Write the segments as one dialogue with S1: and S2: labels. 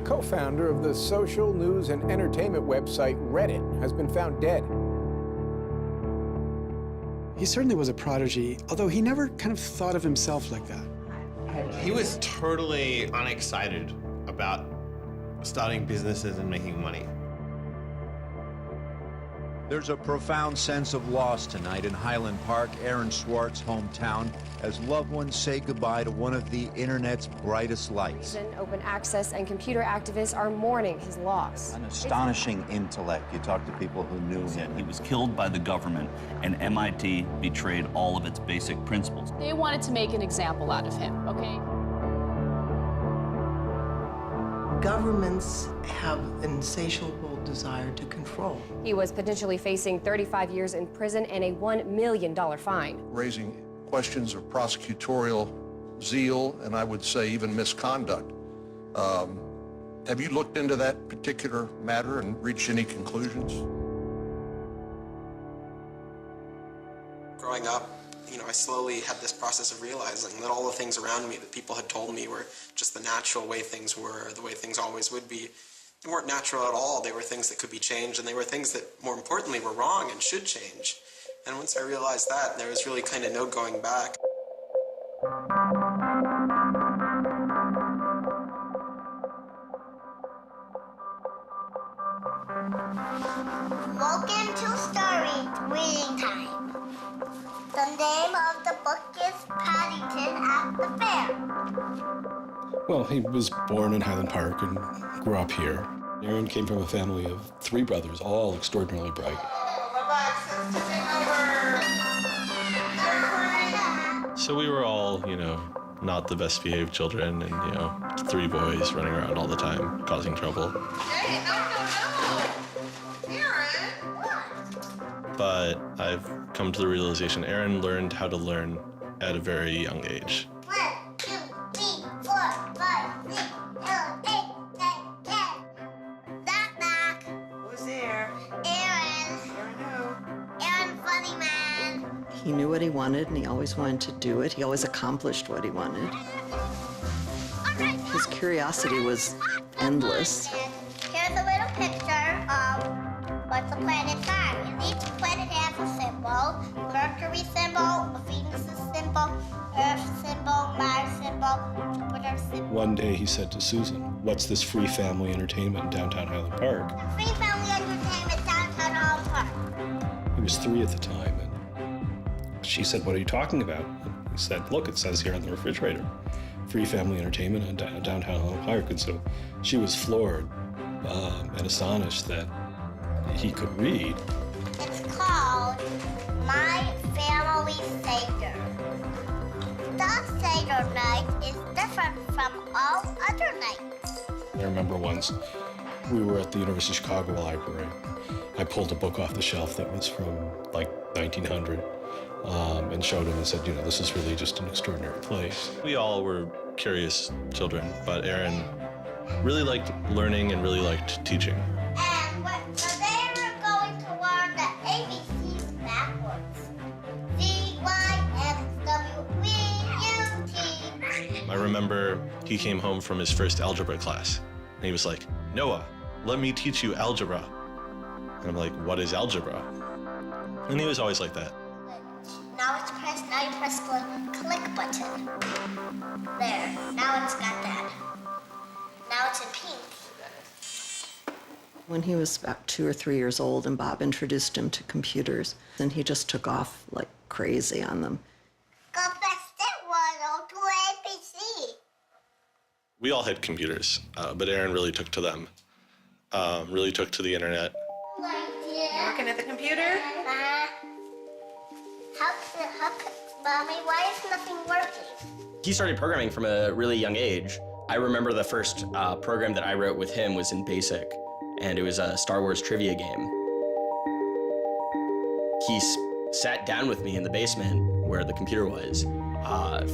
S1: co-founder of the social news and entertainment website Reddit, has been found dead.
S2: He certainly was a prodigy, although he never kind of thought of himself like that.
S3: He was totally unexcited about starting businesses and making money.
S4: There's a profound sense of loss tonight in Highland Park, Aaron Swartz' hometown, as loved ones say goodbye to one of the internet's brightest lights.
S5: Open access and computer activists are mourning his loss.
S6: An astonishing intellect. You talk to people who knew him.
S7: He was killed by the government, and MIT betrayed all of its basic principles.
S8: They wanted to make an example out of him, okay?
S9: Governments have an insatiable desire to control.
S5: He was potentially facing 35 years in prison and a $1 million fine.
S10: Raising questions of prosecutorial zeal and I would say even misconduct. Have you looked into that particular matter and reached any conclusions?
S11: Growing up, I slowly had this process of realizing that all the things around me that people had told me were just the natural way things were, the way things always would be, they weren't natural at all. They were things that could be changed, and they were things that, more importantly, were wrong and should change. And once I realized that, there was really kind of no going back.
S12: Welcome to Story Reading Time. The name of the book is Paddington at the Fair.
S2: Well, he was born in Highland Park and grew up here. Aaron came from a family of 3 brothers, all extraordinarily bright.
S13: So we were all, not the best behaved children and, 3 boys running around all the time, causing trouble.
S12: Hey, no. Aaron, what?
S13: But I've come to the realization Aaron learned how to learn at a very young age.
S12: 1, 2, 3, 4, 5, 6, 7, 8, 9, 10. Knock, knock. Who's there? Aaron. Aaron who? Aaron, funny man.
S9: He knew what he wanted, and he always wanted to do it. He always accomplished what he wanted. His curiosity was endless.
S12: Here's a little picture of what the planets are. And each planet has a symbol. Mercury symbol, Venus symbol, Earth symbol, Mars symbol, Jupiter symbol.
S2: One day he said to Susan, "What's this free family entertainment in downtown Highland Park?"
S12: Free family entertainment downtown Highland Park.
S2: He was 3 at the time, and she said, "What are you talking about?" And he said, "Look, it says here on the refrigerator, free family entertainment in downtown Highland Park." And so she was floored and astonished that he could read.
S12: It's called My Family Seder. The Seder night is different from all other nights.
S2: I remember once we were at the University of Chicago Library. I pulled a book off the shelf that was from like 1900 and showed him and said, this is really just an extraordinary place.
S13: We all were curious children, but Aaron really liked learning and really liked teaching.
S12: And today we're going to learn the ABCs backwards. D, Y, X, W, V, U, T.
S13: I remember he came home from his first algebra class, and he was like, "Noah, let me teach you algebra." And I'm like, "What is algebra?" And he was always like that.
S12: Now you press the click button. There, now it's got that. Now it's in pink.
S9: When he was about 2 or 3 years old, and Bob introduced him to computers, and he just took off like crazy on them.
S12: Go fast at 102 ABC.
S13: We all had computers, but Aaron really took to them, really took to the internet.
S14: Working at the computer?
S12: Mommy, why is nothing working?
S15: He started programming from a really young age. I remember the first program that I wrote with him was in BASIC, and it was a Star Wars trivia game. He sat down with me in the basement where the computer was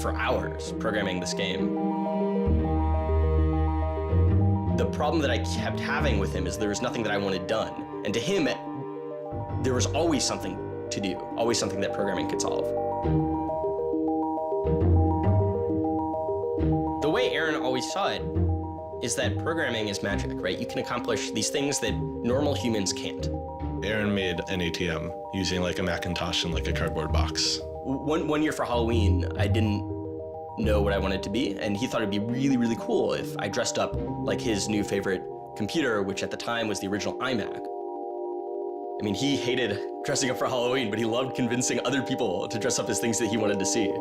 S15: for hours programming this game. The problem that I kept having with him is there was nothing that I wanted done. And to him, there was always something to do, always something that programming could solve. The way Aaron always saw it, is that programming is magic, right? You can accomplish these things that normal humans can't.
S13: Aaron made an ATM using like a Macintosh and like a cardboard box.
S15: One year for Halloween, I didn't know what I wanted to be, and he thought it'd be really, really cool if I dressed up like his new favorite computer, which at the time was the original iMac. I mean, he hated dressing up for Halloween, but he loved convincing other people to dress up as things that he wanted to see.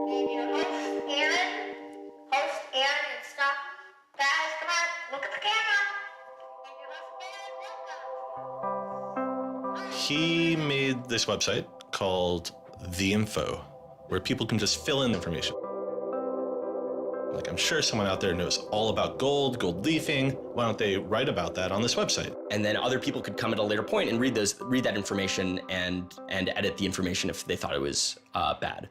S13: He made this website called The Info, where people can just fill in information. Like, I'm sure someone out there knows all about gold leafing. Why don't they write about that on this website?
S15: And then other people could come at a later point and read that information and edit the information if they thought it was bad.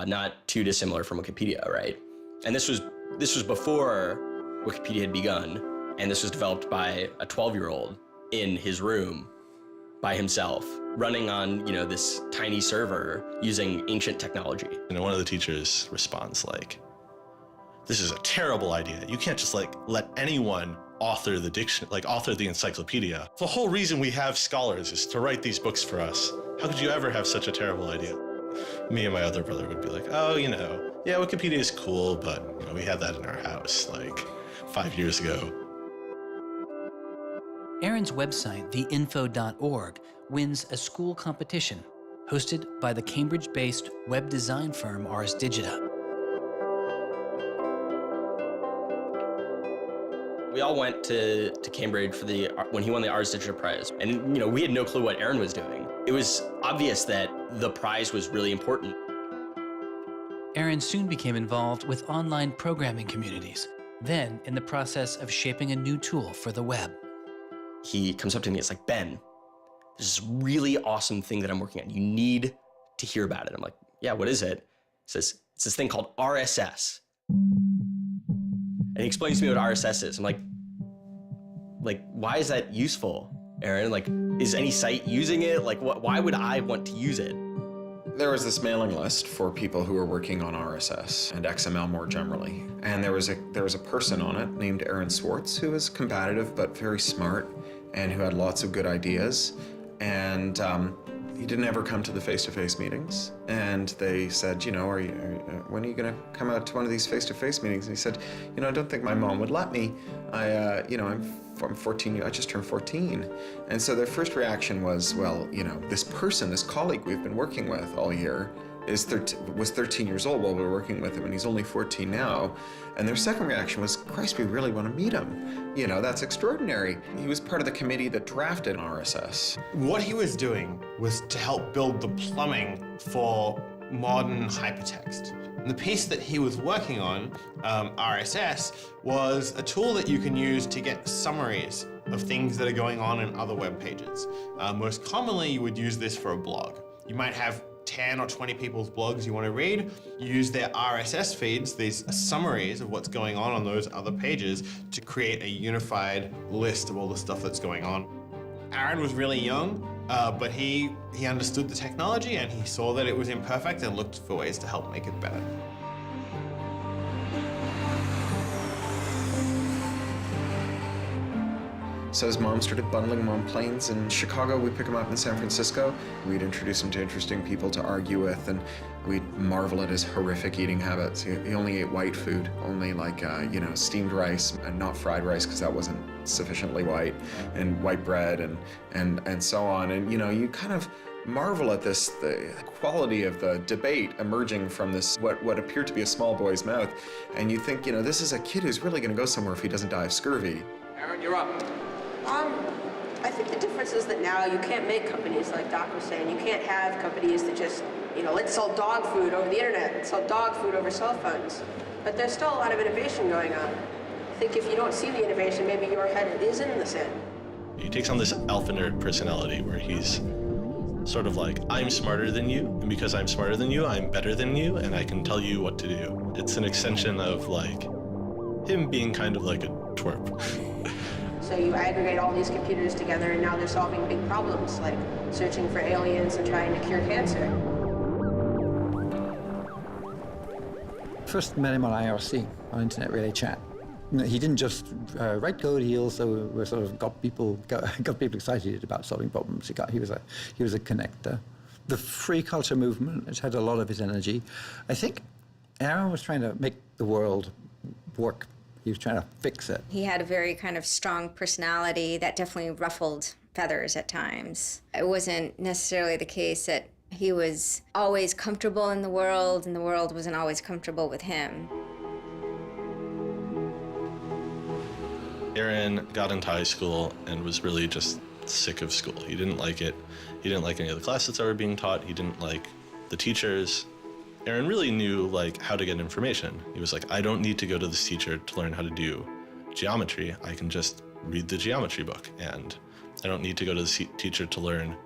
S15: Not too dissimilar from Wikipedia, right? And this was before Wikipedia had begun, and this was developed by a 12-year-old in his room by himself, running on, this tiny server using ancient technology.
S13: And one of the teachers responds like, "This is a terrible idea. You can't just let anyone author the encyclopedia. The whole reason we have scholars is to write these books for us. How could you ever have such a terrible idea?" Me and my other brother would be like, "Oh, yeah, Wikipedia is cool, but we had that in our house like 5 years ago."
S16: Aaron's website, theinfo.org, wins a school competition hosted by the Cambridge-based web design firm Ars Digita.
S15: We all went to Cambridge for when he won the Ars Digita Prize. And, we had no clue what Aaron was doing. It was obvious that the prize was really important.
S16: Aaron soon became involved with online programming communities, then in the process of shaping a new tool for the web.
S15: He comes up to me, it's like, "Ben, there's this really awesome thing that I'm working on. You need to hear about it." I'm like, "Yeah, what is it?" He says, "It's this thing called RSS." And he explains to me what RSS is. I'm like, why is that useful, Aaron? Is any site using it? Why would I want to use it?
S17: There was this mailing list for people who were working on RSS and XML more generally. And there was a person on it named Aaron Swartz who was combative but very smart and who had lots of good ideas. And he didn't ever come to the face-to-face meetings. And they said, when are you going to come out to one of these face-to-face meetings? And he said, I don't think my mom would let me. I'm 14, I just turned 14. And so their first reaction was, well, this colleague we've been working with all year was 13 years old while we were working with him, and he's only 14 now. And their second reaction was, Christ, we really want to meet him. That's extraordinary. He was part of the committee that drafted RSS.
S3: What he was doing was to help build the plumbing for modern hypertext. And the piece that he was working on, RSS, was a tool that you can use to get summaries of things that are going on in other web pages. Most commonly, you would use this for a blog. You might have 10 or 20 people's blogs you want to read. You use their RSS feeds, these summaries of what's going on those other pages, to create a unified list of all the stuff that's going on. Aaron was really young, but he understood the technology and he saw that it was imperfect and looked for ways to help make it better.
S17: So his mom started bundling him on planes in Chicago. We'd pick him up in San Francisco. We'd introduce him to interesting people to argue with, and we'd marvel at his horrific eating habits. He only ate white food, only steamed rice and not fried rice because that wasn't sufficiently white, and white bread and so on. And you kind of marvel at this, the quality of the debate emerging from this, what appeared to be a small boy's mouth. And you think, this is a kid who's really going to go somewhere if he doesn't die of scurvy.
S18: Aaron, you're up. I think the difference is that now you can't make companies, like Doc was saying. You can't have companies that just, let's sell dog food over the internet, let's sell dog food over cell phones. But there's still a lot of innovation going on. I think if you don't see the innovation, maybe your head is in the sand.
S13: He takes on this alpha nerd personality where he's sort of like, I'm smarter than you, and because I'm smarter than you, I'm better than you, and I can tell you what to do. It's an extension of him being kind of like a twerp.
S18: So you aggregate all these computers together and now they're solving big problems like searching for aliens and trying to cure cancer.
S19: First met him on IRC, on Internet Relay Chat. He didn't just write code. He also sort of got people excited about solving problems. He was a connector. The free culture movement has had a lot of his energy. I think Aaron was trying to make the world work. He was trying to fix it.
S20: He had a very kind of strong personality that definitely ruffled feathers at times. It wasn't necessarily the case that he was always comfortable in the world, and the world wasn't always comfortable with him.
S2: Aaron got into high school and was really just sick of school. He didn't like it. He didn't like any of the classes that were being taught. He didn't like the teachers. Aaron really knew how to get information. He was like, I don't need to go to this teacher to learn how to do geometry. I can just read the geometry book, and I don't need to go to the teacher to learn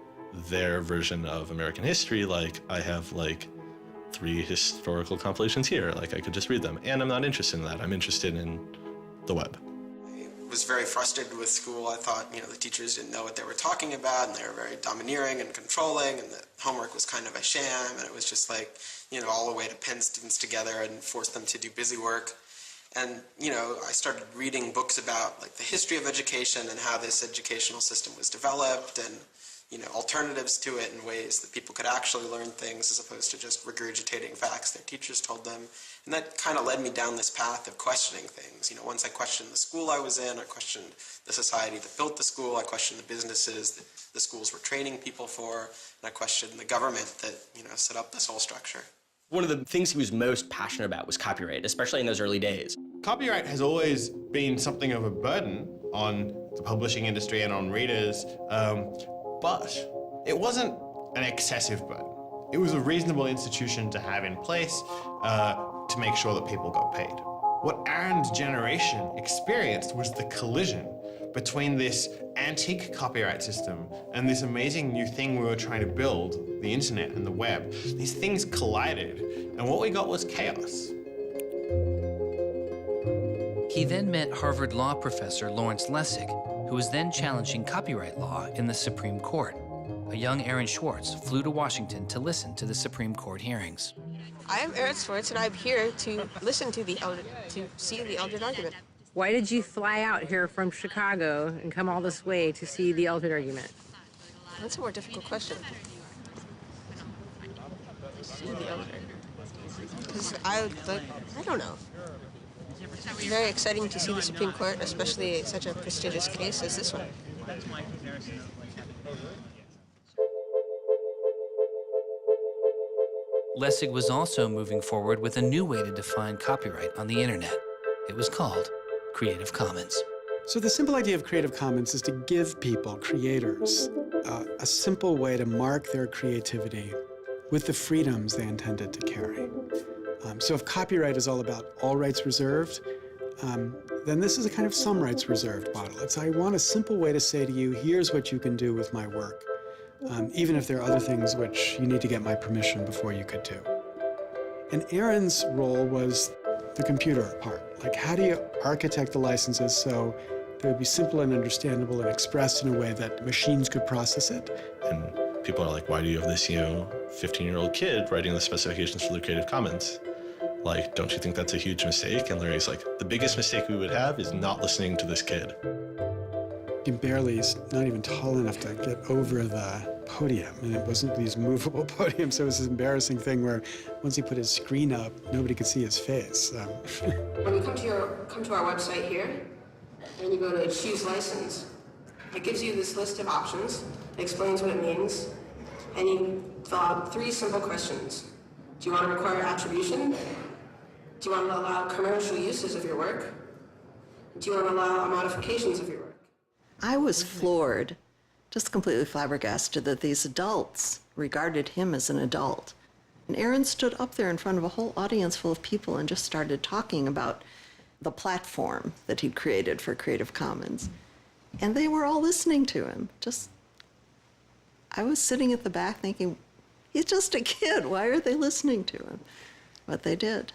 S2: their version of American history. Like, I have 3 historical compilations here. I could just read them, and I'm not interested in that. I'm interested in the web.
S11: I was very frustrated with school. I thought, the teachers didn't know what they were talking about, and they were very domineering and controlling, and the homework was kind of a sham, and it was just all the way to pin students together and force them to do busy work. And, I started reading books about the history of education and how this educational system was developed, and, alternatives to it in ways that people could actually learn things as opposed to just regurgitating facts their teachers told them. And that kind of led me down this path of questioning things. Once I questioned the school I was in, I questioned the society that built the school, I questioned the businesses that the schools were training people for, and I questioned the government that, set up this whole structure.
S15: One of the things he was most passionate about was copyright, especially in those early days.
S3: Copyright has always been something of a burden on the publishing industry and on readers, but it wasn't an excessive burden. It was a reasonable institution to have in place to make sure that people got paid. What Aaron's generation experienced was the collision between this antique copyright system and this amazing new thing we were trying to build, the internet and the web. These things collided, and what we got was chaos.
S16: He then met Harvard law professor Lawrence Lessig, who was then challenging copyright law in the Supreme Court. A young Aaron Swartz flew to Washington to listen to the Supreme Court hearings.
S18: I am Aaron Swartz, and I'm here to listen to see the Eldred argument.
S21: Why did you fly out here from Chicago and come all this way to see the Eldred argument?
S18: That's a more difficult question. See the Eldred. Because I don't know. It's very exciting to see the Supreme Court, especially such a prestigious case as this one.
S16: Lessig was also moving forward with a new way to define copyright on the internet. It was called Creative Commons.
S22: So the simple idea of Creative Commons is to give people, creators, a simple way to mark their creativity with the freedoms they intended to carry. So if copyright is all about all rights reserved, then this is a kind of some rights reserved model. It's I want a simple way to say to you, here's what you can do with my work, even if there are other things which you need to get my permission before you could do. And Aaron's role was the computer part. How do you architect the licenses so they would be simple and understandable and expressed in a way that machines could process it?
S2: And people are like, why do you have this, 15-year-old kid writing the specifications for the Creative Commons? Don't you think that's a huge mistake? And Larry's like, the biggest mistake we would have is not listening to this kid.
S22: He's not even tall enough to get over the podium, and it wasn't these movable podiums, so it was this embarrassing thing where once he put his screen up, nobody could see his face.
S18: When you come to our website here, and you go to choose license, it gives you this list of options, it explains what it means, and you fill out 3 simple questions. Do you want to require attribution? Do you want to allow commercial uses of your work? Do you want to allow modifications of your work?
S9: I was floored, just completely flabbergasted that these adults regarded him as an adult. And Aaron stood up there in front of a whole audience full of people and just started talking about the platform that he'd created for Creative Commons. And they were all listening to him. I was sitting at the back thinking, he's just a kid. Why are they listening to him? But they did.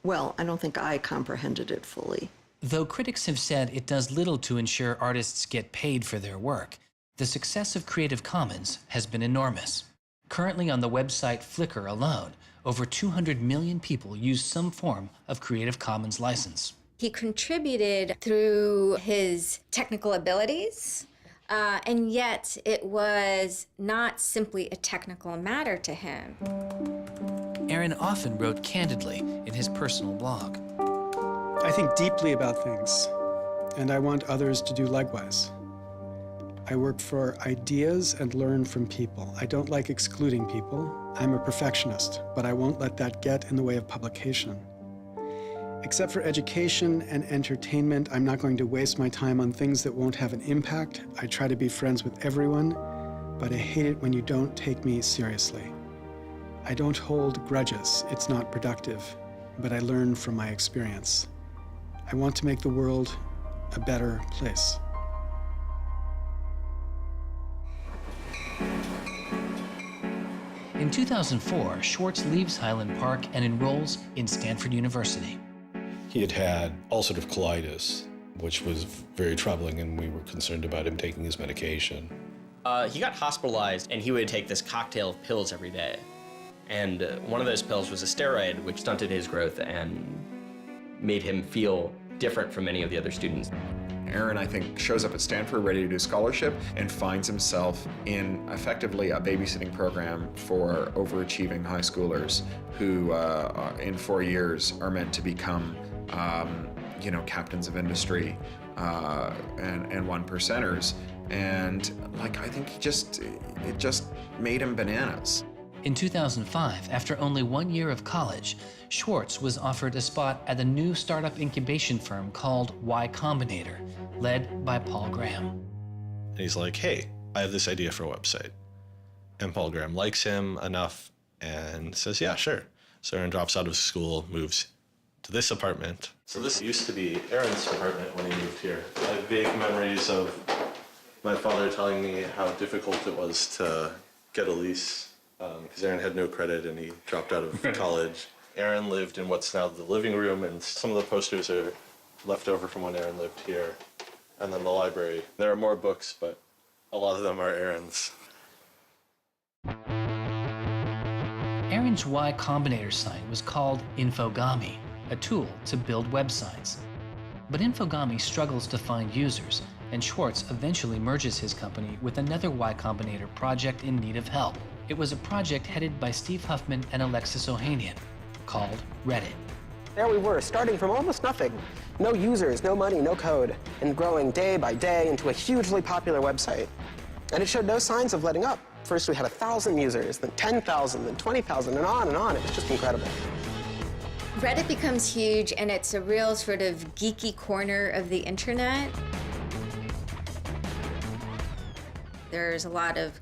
S9: Well, I don't think I comprehended it fully.
S16: Though critics have said it does little to ensure artists get paid for their work, the success of Creative Commons has been enormous. Currently on the website Flickr alone, over 200 million people use some form of Creative Commons license.
S20: He contributed through his technical abilities, and yet it was not simply a technical matter to him.
S16: Aaron often wrote candidly in his personal blog.
S22: I think deeply about things, and I want others to do likewise. I work for ideas and learn from people. I don't like excluding people. I'm a perfectionist, but I won't let that get in the way of publication. Except for education and entertainment, I'm not going to waste my time on things that won't have an impact. I try to be friends with everyone, but I hate it when you don't take me seriously. I don't hold grudges. It's not productive, but I learn from my experience. I want to make the world a better place.
S16: In 2004, Swartz leaves Highland Park and enrolls in Stanford University.
S2: He had had ulcerative colitis, which was very troubling, and we were concerned about him taking his medication.
S15: He got hospitalized, and he would take this cocktail of pills every day. And one of those pills was a steroid, which stunted his growth and made him feel different from many of the other students.
S17: Aaron, I think, shows up at Stanford ready to do scholarship and finds himself in effectively a babysitting program for overachieving high schoolers who, in 4 years, are meant to become, captains of industry and one percenters. And I think it just made him bananas.
S16: In 2005, after only 1 year of college, Swartz was offered a spot at the new startup incubation firm called Y Combinator, led by Paul Graham.
S13: And he's like, hey, I have this idea for a website. And Paul Graham likes him enough and says, yeah, sure. So Aaron drops out of school, moves to this apartment. So this used to be Aaron's apartment when he moved here. I have vague memories of my father telling me how difficult it was to get a lease because Aaron had no credit and he dropped out of college. Aaron lived in what's now the living room, and some of the posters are left over from when Aaron lived here. And then the library. There are more books, but a lot of them are Aaron's.
S16: Aaron's Y Combinator site was called Infogami, a tool to build websites. But Infogami struggles to find users, and Swartz eventually merges his company with another Y Combinator project in need of help. It was a project headed by Steve Huffman and Alexis Ohanian, called Reddit.
S1: There we were, starting from almost nothing. No users, no money, no code, and growing day by day into a hugely popular website. And it showed no signs of letting up. First we had 1,000 users, then 10,000, then 20,000, and on and on. It was just incredible.
S20: Reddit becomes huge, and it's a real sort of geeky corner of the internet. There's a lot of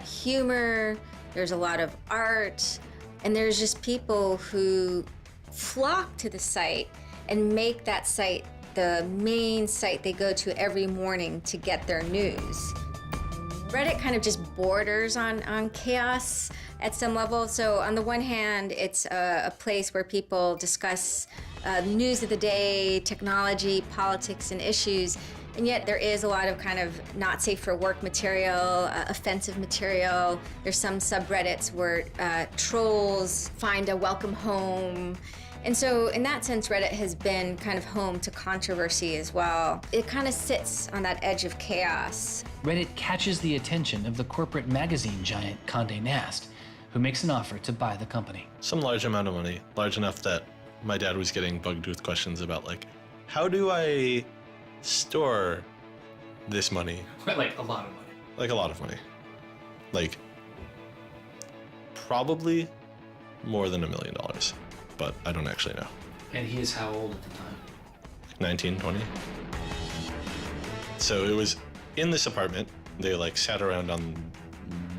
S20: humor, there's a lot of art, and there's just people who flock to the site and make that site the main site they go to every morning to get their news. Reddit kind of just borders on chaos at some level. So on the one hand, it's a place where people discuss news of the day, technology, politics, and issues. And yet there is a lot of kind of not safe for work material, offensive material. There's some subreddits where trolls find a welcome home. And so in that sense, Reddit has been kind of home to controversy as well. It kind of sits on that edge of chaos.
S16: Reddit catches the attention of the corporate magazine giant Condé Nast, who makes an offer to buy the company.
S13: Some large amount of money, large enough that my dad was getting bugged with questions about how do I store this money?
S16: Like a lot of money.
S13: Like a lot of money. Probably more than $1 million, but I don't actually know.
S16: And he is how old at the time?
S13: 19, 20. So it was in this apartment. They sat around on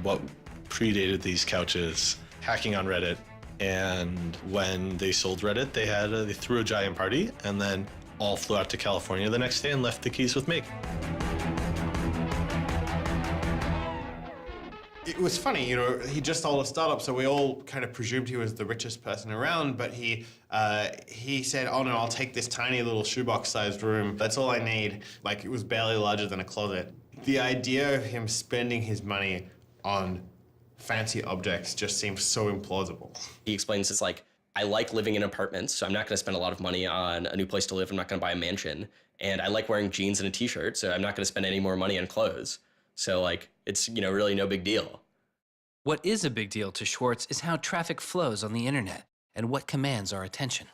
S13: what predated these couches, hacking on Reddit. And when they sold Reddit, they threw a giant party and then all flew out to California the next day and left the keys with me.
S3: It was funny, he just sold a startup, so we all kind of presumed he was the richest person around, but he said, oh no, I'll take this tiny little shoebox-sized room. That's all I need. It was barely larger than a closet. The idea of him spending his money on fancy objects just seems so implausible.
S15: He explains it's I like living in apartments, so I'm not going to spend a lot of money on a new place to live. I'm not going to buy a mansion. And I like wearing jeans and a t-shirt, so I'm not going to spend any more money on clothes. So like, it's, you know, really no big deal.
S16: What is a big deal to Swartz is how traffic flows on the internet and what commands our attention.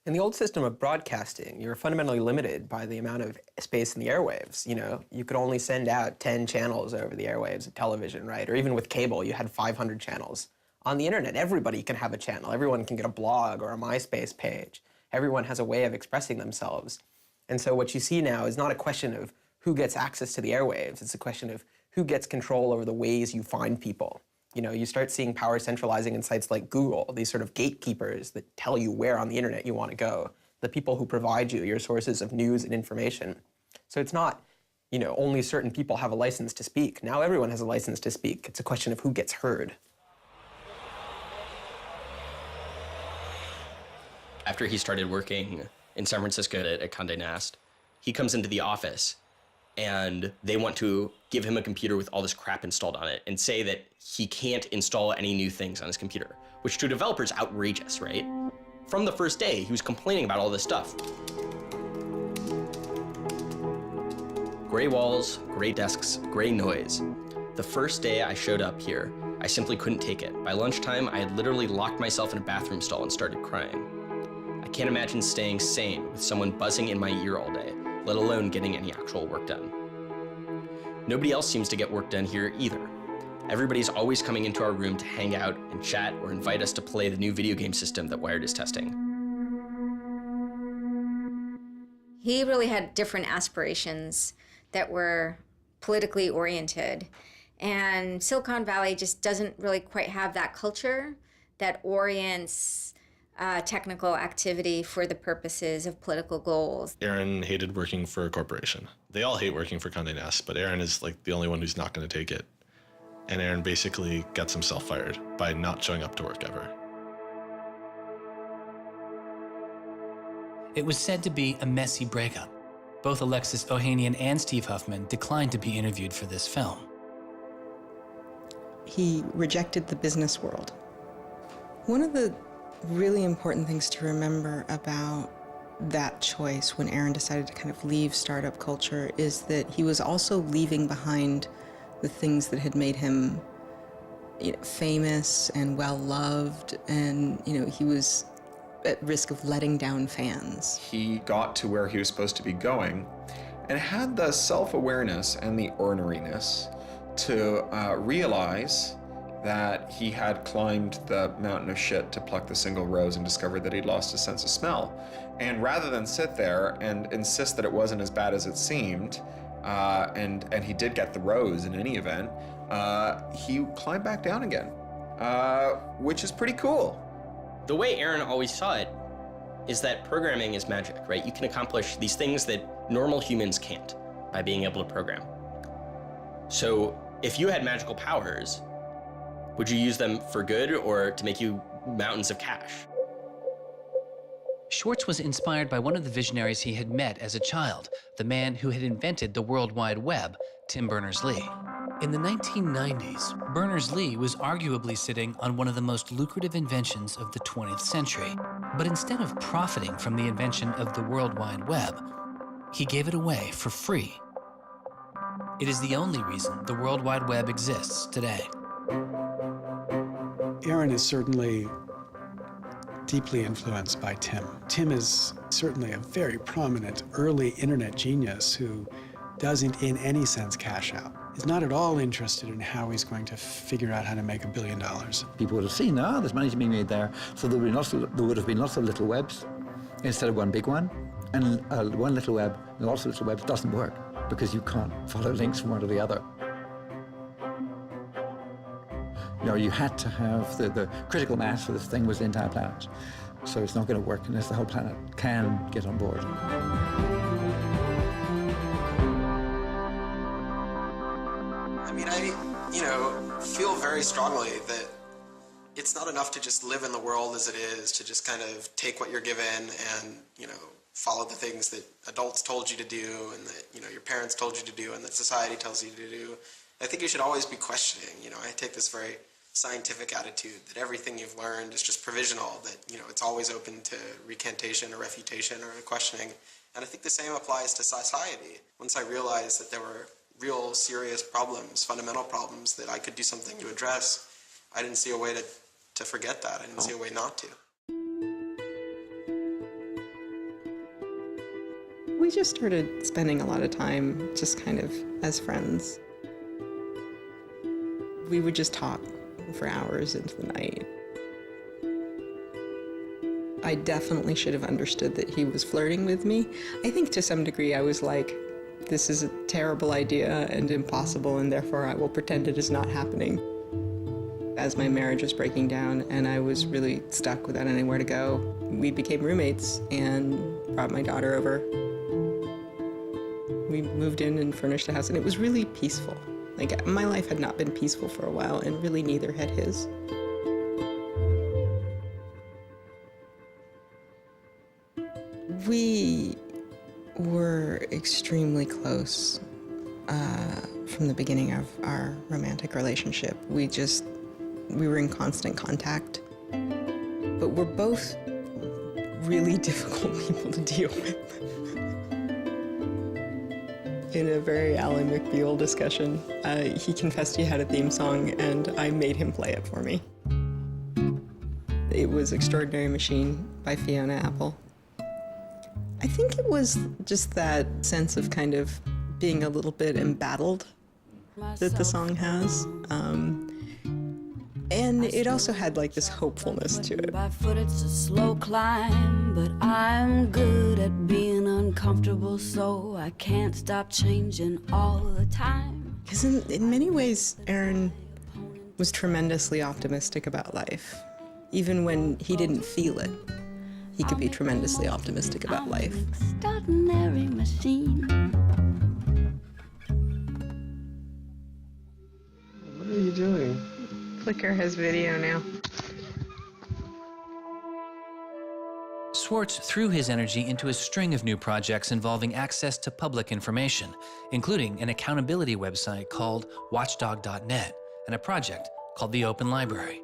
S1: In the old system of broadcasting, you were fundamentally limited by the amount of space in the airwaves. You know, you could only send out 10 channels over the airwaves of television, right? Or even with cable, you had 500 channels. On the internet, everybody can have a channel. Everyone can get a blog or a MySpace page. Everyone has a way of expressing themselves. And so what you see now is not a question of who gets access to the airwaves. It's a question of who gets control over the ways you find people. You know, you start seeing power centralizing in sites like Google, these sort of gatekeepers that tell you where on the internet you want to go, the people who provide you your sources of news and information. So it's not, you know, only certain people have a license to speak. Now everyone has a license to speak. It's a question of who gets heard.
S15: After he started working in San Francisco at Condé Nast, he comes into the office and they want to give him a computer with all this crap installed on it and say that he can't install any new things on his computer, which to a developer is outrageous, right? From the first day, he was complaining about all this stuff. Gray walls, gray desks, gray noise. The first day I showed up here, I simply couldn't take it. By lunchtime, I had literally locked myself in a bathroom stall and started crying. I can't imagine staying sane with someone buzzing in my ear all day, let alone getting any actual work done. Nobody else seems to get work done here either. Everybody's always coming into our room to hang out and chat or invite us to play the new video game system that Wired is testing.
S20: He really had different aspirations that were politically oriented. And Silicon Valley just doesn't really quite have that culture that orients technical activity for the purposes of political goals.
S13: Aaron hated working for a corporation. They all hate working for Condé Nast, but Aaron is like the only one who's not going to take it. And Aaron basically gets himself fired by not showing up to work ever.
S16: It was said to be a messy breakup. Both Alexis Ohanian and Steve Huffman declined to be interviewed for this film.
S4: He rejected the business world. One of the really important things to remember about that choice when Aaron decided to kind of leave startup culture is that he was also leaving behind the things that had made him, you know, famous and well-loved, and, you know, he was at risk of letting down fans.
S17: He got to where he was supposed to be going and had the self-awareness and the orneriness to realize that he had climbed the mountain of shit to pluck the single rose and discovered that he'd lost his sense of smell. And rather than sit there and insist that it wasn't as bad as it seemed, and he did get the rose in any event, he climbed back down again, which is pretty cool.
S15: The way Aaron always saw it is that programming is magic, right? You can accomplish these things that normal humans can't by being able to program. So if you had magical powers, would you use them for good or to make you mountains of cash?
S16: Swartz was inspired by one of the visionaries he had met as a child, the man who had invented the World Wide Web, Tim Berners-Lee. In the 1990s, Berners-Lee was arguably sitting on one of the most lucrative inventions of the 20th century. But instead of profiting from the invention of the World Wide Web, he gave it away for free. It is the only reason the World Wide Web exists today.
S22: Aaron is certainly deeply influenced by Tim. Tim is certainly a very prominent early internet genius who doesn't in any sense cash out. He's not at all interested in how he's going to figure out how to make $1 billion.
S19: People would have seen, there's money to be made there. So there would have been lots of little webs instead of one big one. And one little web, and lots of little webs doesn't work because you can't follow links from one to the other. You know, you had to have the critical mass for this thing was the entire planet. So it's not going to work unless the whole planet can get on board.
S11: I mean, I feel very strongly that it's not enough to just live in the world as it is, to just kind of take what you're given and, follow the things that adults told you to do and that, your parents told you to do and that society tells you to do. I think you should always be questioning. I take this very scientific attitude that everything you've learned is just provisional, that, you know, it's always open to recantation or refutation or questioning. And I think the same applies to society. Once I realized that there were real serious problems, fundamental problems that I could do something to address, I didn't see a way to forget that. I didn't see a way not to.
S4: We just started spending a lot of time just kind of as friends. We would just talk for hours into the night. I definitely should have understood that he was flirting with me. I think to some degree I was like, this is a terrible idea and impossible, and therefore I will pretend it is not happening. As my marriage was breaking down and I was really stuck without anywhere to go, we became roommates and brought my daughter over. We moved in and furnished the house, and it was really peaceful. Like, my life had not been peaceful for a while, and really neither had his. We were extremely close from the beginning of our romantic relationship. We were in constant contact, but we're both really difficult people to deal with. In a very Ally McBeal discussion, he confessed he had a theme song, and I made him play it for me. It was Extraordinary Machine by Fiona Apple. I think it was just that sense of kind of being a little bit embattled that the song has. And it also had like this hopefulness to it.
S6: By foot it's a slow climb, but I'm good at being uncomfortable, so I can't stop changing all the time.
S4: Because in many ways, Aaron was tremendously optimistic about life. Even when he didn't feel it, he could be tremendously optimistic about life.
S6: Extraordinary machine.
S1: What are you doing?
S4: Flickr has video now.
S16: Swartz threw his energy into a string of new projects involving access to public information, including an accountability website called watchdog.net and a project called the Open Library.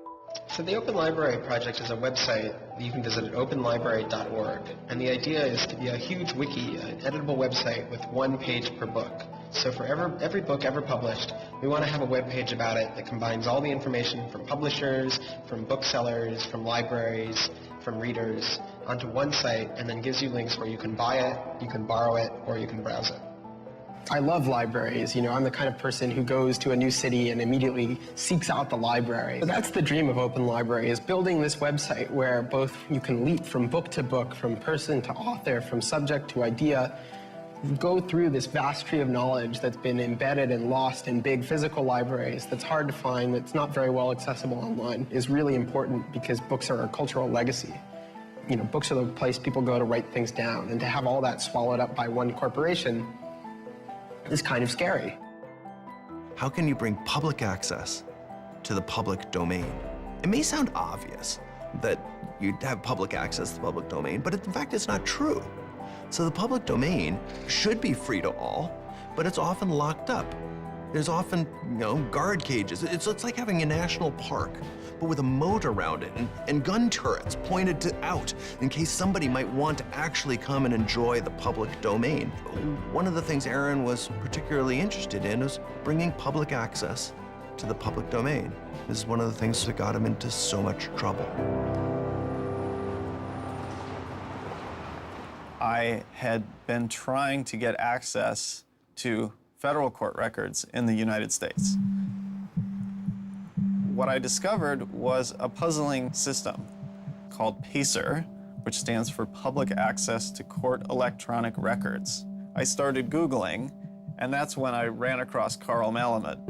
S1: So the Open Library project is a website that you can visit at openlibrary.org. And the idea is to be a huge wiki, an editable website with one page per book. So for every book ever published, we want to have a web page about it that combines all the information from publishers, from booksellers, from libraries, from readers onto one site, and then gives you links where you can buy it, you can borrow it, or you can browse it. I love libraries. You know, I'm the kind of person who goes to a new city and immediately seeks out the library. So that's the dream of Open Library, is building this website where both you can leap from book to book, from person to author, from subject to idea, go through this vast tree of knowledge that's been embedded and lost in big physical libraries that's hard to find, that's not very well accessible online, is really important because books are a cultural legacy. You know, books are the place people go to write things down, and to have all that swallowed up by one corporation is kind of scary.
S7: How can you bring public access to the public domain? It may sound obvious that you'd have public access to the public domain, but in fact, it's not true. So the public domain should be free to all, but it's often locked up. There's often, guard cages. It's like having a national park, but with a moat around it and gun turrets pointed out in case somebody might want to actually come and enjoy the public domain. One of the things Aaron was particularly interested in was bringing public access to the public domain. This is one of the things that got him into so much trouble.
S23: I had been trying to get access to federal court records in the United States. What I discovered was a puzzling system called PACER, which stands for Public Access to Court Electronic Records. I started Googling, and that's when I ran across Carl Malamud.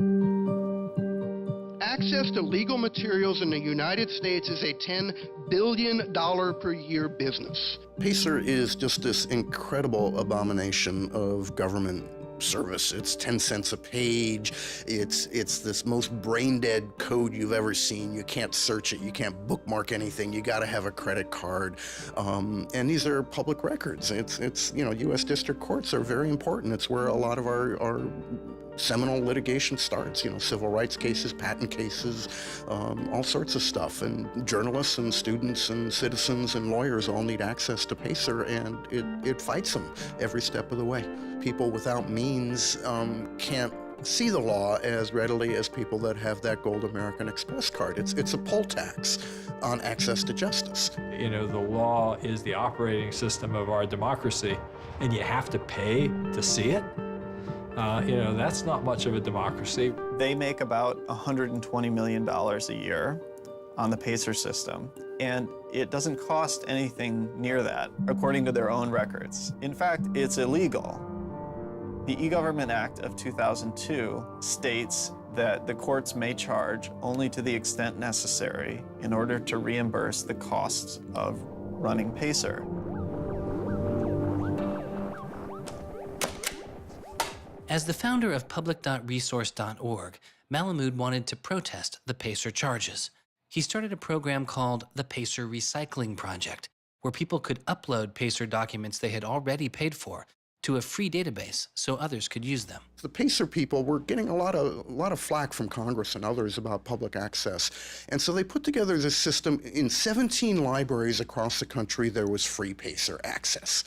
S24: Access to legal materials in the United States is a $10 billion per year business.
S25: PACER is just this incredible abomination of government service. It's 10 cents a page. It's this most brain-dead code you've ever seen. You can't search it. You can't bookmark anything. You got to have a credit card. And these are public records. It's U.S. district courts are very important. It's where a lot of our seminal litigation starts, civil rights cases, patent cases, all sorts of stuff. And journalists and students and citizens and lawyers all need access to PACER, and it fights them every step of the way. People without means can't see the law as readily as people that have that gold American Express card. It's a poll tax on access to justice.
S5: The law is the operating system of our democracy, and you have to pay to see it. That's not much of a democracy.
S23: They make about $120 million a year on the PACER system, and it doesn't cost anything near that, according to their own records. In fact, it's illegal. The E-Government Act of 2002 states that the courts may charge only to the extent necessary in order to reimburse the costs of running PACER.
S16: As the founder of public.resource.org, Malamud wanted to protest the PACER charges. He started a program called the PACER Recycling Project, where people could upload PACER documents they had already paid for to a free database so others could use them.
S25: The PACER people were getting a lot of flack from Congress and others about public access. And so they put together this system. In 17 libraries across the country, there was free PACER access.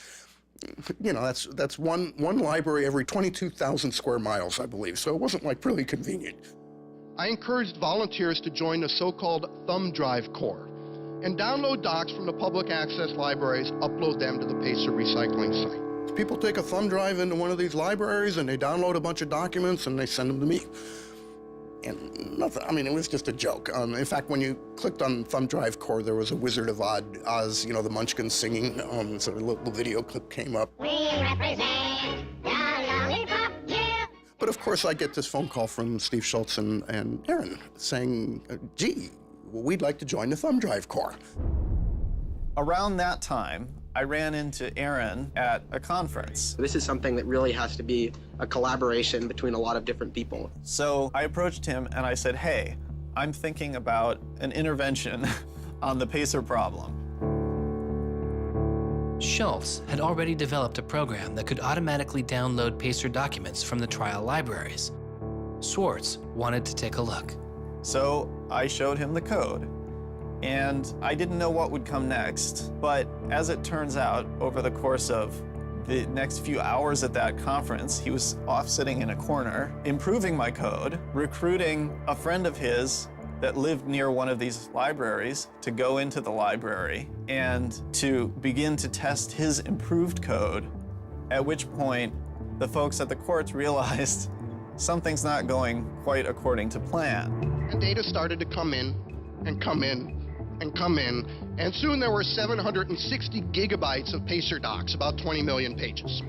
S25: That's one library every 22,000 square miles, I believe. So it wasn't like really convenient.
S24: I encouraged volunteers to join the so-called thumb drive corps and download docs from the public access libraries, upload them to the PACER recycling site.
S25: People take a thumb drive into one of these libraries and they download a bunch of documents and they send them to me. And nothing, it was just a joke. In fact, when you clicked on thumb drive core, there was a Wizard of Oz, the Munchkins singing, so a little video clip came up.
S8: We represent the Lollipop Guild.
S25: But of course, I get this phone call from Steve Schultz and Aaron saying, gee, we'd like to join the thumb drive corps.
S23: Around that time, I ran into Aaron at a conference.
S1: This is something that really has to be a collaboration between a lot of different people.
S23: So I approached him and I said, hey, I'm thinking about an intervention on the PACER problem.
S16: Schultz had already developed a program that could automatically download PACER documents from the trial libraries. Swartz wanted to take a look.
S23: So I showed him the code. And I didn't know what would come next, but as it turns out, over the course of the next few hours at that conference, he was off sitting in a corner, improving my code, recruiting a friend of his that lived near one of these libraries to go into the library and to begin to test his improved code, at which point the folks at the courts realized something's not going quite according to plan.
S24: And data started to come in and come in and come in, and soon there were 760 gigabytes of PACER docs, about 20 million pages.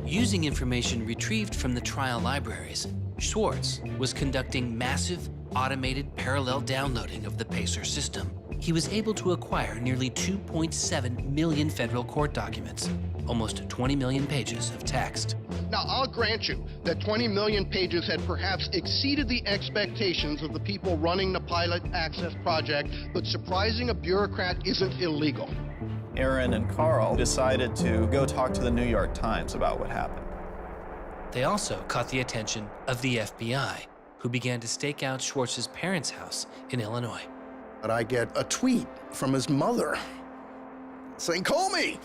S16: Using information retrieved from the trial libraries, Swartz was conducting massive, automated parallel downloading of the PACER system. He was able to acquire nearly 2.7 million federal court documents, almost 20 million pages of text.
S24: Now, I'll grant you that 20 million pages had perhaps exceeded the expectations of the people running the Pilot Access Project, but surprising a bureaucrat isn't illegal.
S23: Aaron and Carl decided to go talk to the New York Times about what happened.
S16: They also caught the attention of the FBI, who began to stake out Schwartz's parents' house in Illinois.
S25: But I get a tweet from his mother saying, call me.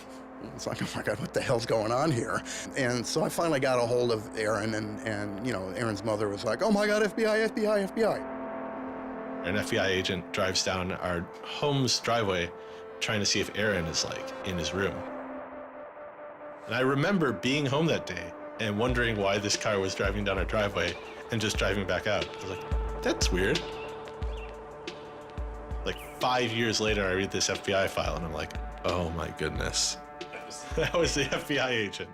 S25: It's like, oh my God, what the hell's going on here? And so I finally got a hold of Aaron, and Aaron's mother was like, oh my God, FBI, FBI, FBI.
S13: An FBI agent drives down our home's driveway trying to see if Aaron is in his room. And I remember being home that day and wondering why this car was driving down our driveway and just driving back out. I was like, that's weird. 5 years later, I read this FBI file and I'm like, oh my goodness. That was the FBI agent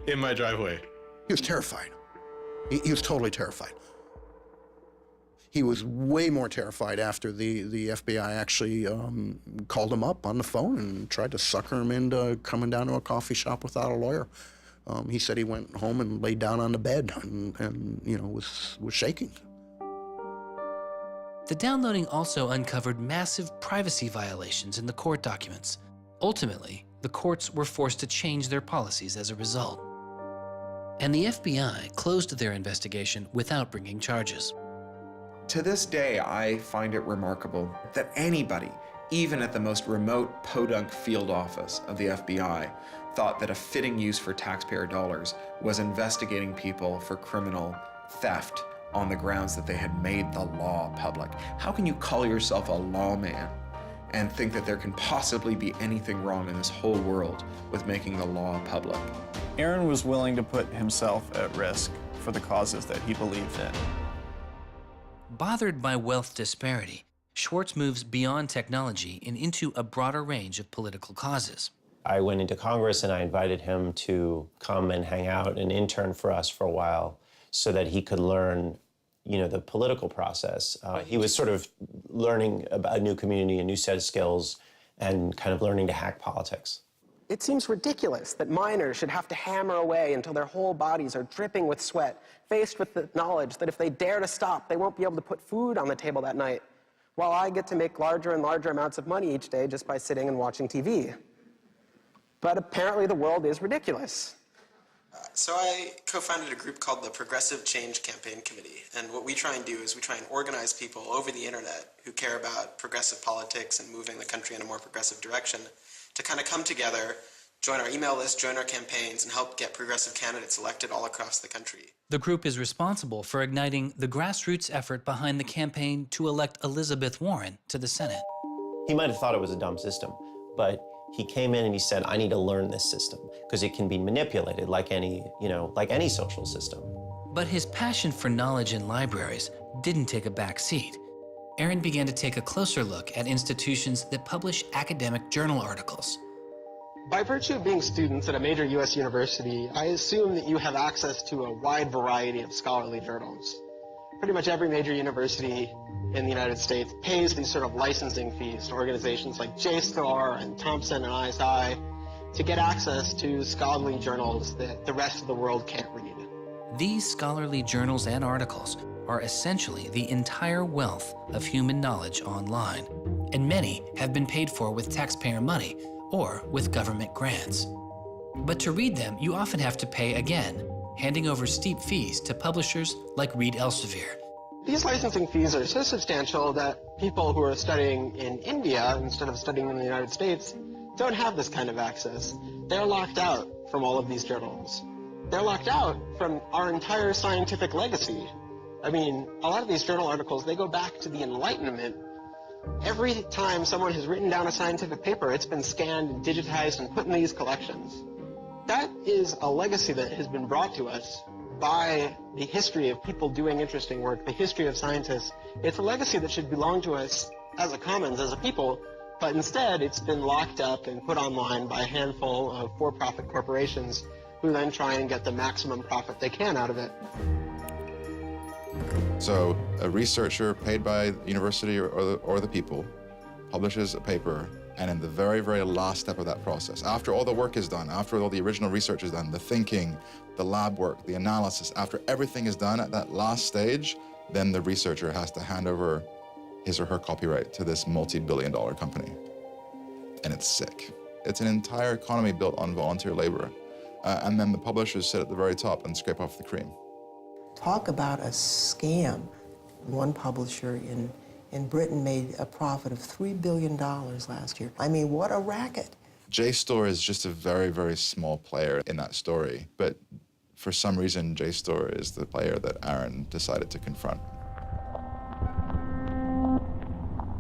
S13: in my driveway.
S25: He was terrified. He was totally terrified. He was way more terrified after the FBI actually called him up on the phone and tried to sucker him into coming down to a coffee shop without a lawyer. He said he went home and laid down on the bed and was shaking.
S16: The downloading also uncovered massive privacy violations in the court documents. Ultimately, the courts were forced to change their policies as a result. And the FBI closed their investigation without bringing charges.
S17: To this day, I find it remarkable that anybody, even at the most remote podunk field office of the FBI, thought that a fitting use for taxpayer dollars was investigating people for criminal theft on the grounds that they had made the law public. How can you call yourself a lawman and think that there can possibly be anything wrong in this whole world with making the law public?
S23: Aaron was willing to put himself at risk for the causes that he believed in.
S16: Bothered by wealth disparity, Swartz moves beyond technology and into a broader range of political causes.
S10: I went into Congress and I invited him to come and hang out and intern for us for a while so that he could learn, the political process. He was sort of learning about a new community, a new set of skills, and kind of learning to hack politics.
S1: It seems ridiculous that miners should have to hammer away until their whole bodies are dripping with sweat, faced with the knowledge that if they dare to stop, they won't be able to put food on the table that night, while I get to make larger and larger amounts of money each day just by sitting and watching TV. But apparently the world is ridiculous.
S11: So I co-founded a group called the Progressive Change Campaign Committee, and what we try and do is we try and organize people over the internet who care about progressive politics and moving the country in a more progressive direction to kind of come together, join our email list, join our campaigns, and help get progressive candidates elected all across the country.
S16: The group is responsible for igniting the grassroots effort behind the campaign to elect Elizabeth Warren to the Senate.
S10: He might have thought it was a dumb system, but he came in and he said, I need to learn this system because it can be manipulated like any social system.
S16: But his passion for knowledge in libraries didn't take a back seat. Aaron began to take a closer look at institutions that publish academic journal articles.
S1: By virtue of being students at a major U.S. university, I assume that you have access to a wide variety of scholarly journals. Pretty much every major university in the United States pays these sort of licensing fees to organizations like JSTOR and Thomson and ISI to get access to scholarly journals that the rest of the world can't read.
S16: These scholarly journals and articles are essentially the entire wealth of human knowledge online, and many have been paid for with taxpayer money or with government grants. But to read them, you often have to pay again, handing over steep fees to publishers like Reed Elsevier.
S1: These licensing fees are so substantial that people who are studying in India instead of studying in the United States don't have this kind of access. They're locked out from all of these journals. They're locked out from our entire scientific legacy. I mean, a lot of these journal articles, they go back to the Enlightenment. Every time someone has written down a scientific paper, it's been scanned and digitized and put in these collections. That is a legacy that has been brought to us by the history of people doing interesting work, the history of scientists. It's a legacy that should belong to us as a commons, as a people, but instead it's been locked up and put online by a handful of for-profit corporations who then try and get the maximum profit they can out of it.
S12: So a researcher paid by the university or the people publishes a paper, and in the very, very last step of that process, after all the work is done, after all the original research is done, the thinking, the lab work, the analysis, after everything is done at that last stage, then the researcher has to hand over his or her copyright to this multi-billion-dollar company. And it's sick. It's an entire economy built on volunteer labor. And then the publishers sit at the very top and scrape off the cream.
S14: Talk about a scam. One publisher in Britain made a profit of $3 billion last year. I mean, what a racket.
S12: JSTOR is just a very, very small player in that story, but for some reason, JSTOR is the player that Aaron decided to confront.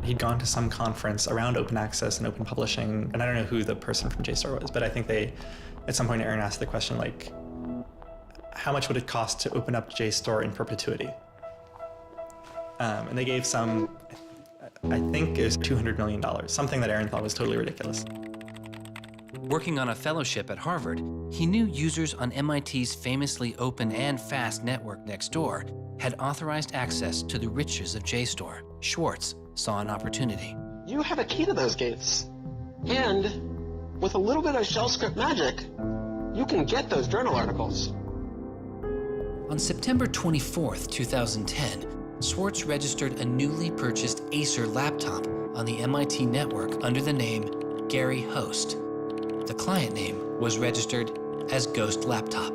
S18: He'd gone to some conference around open access and open publishing, and I don't know who the person from JSTOR was, but I think at some point Aaron asked the question, like, how much would it cost to open up JSTOR in perpetuity? And they gave some, I think it was $200 million, something that Aaron thought was totally ridiculous.
S16: Working on a fellowship at Harvard, he knew users on MIT's famously open and fast network Nextdoor had authorized access to the riches of JSTOR. Swartz saw an opportunity.
S1: You have a key to those gates. And with a little bit of shell script magic, you can get those journal articles.
S16: On September 24th, 2010, Swartz registered a newly purchased Acer laptop on the MIT network under the name Gary Host. The client name was registered as Ghost Laptop.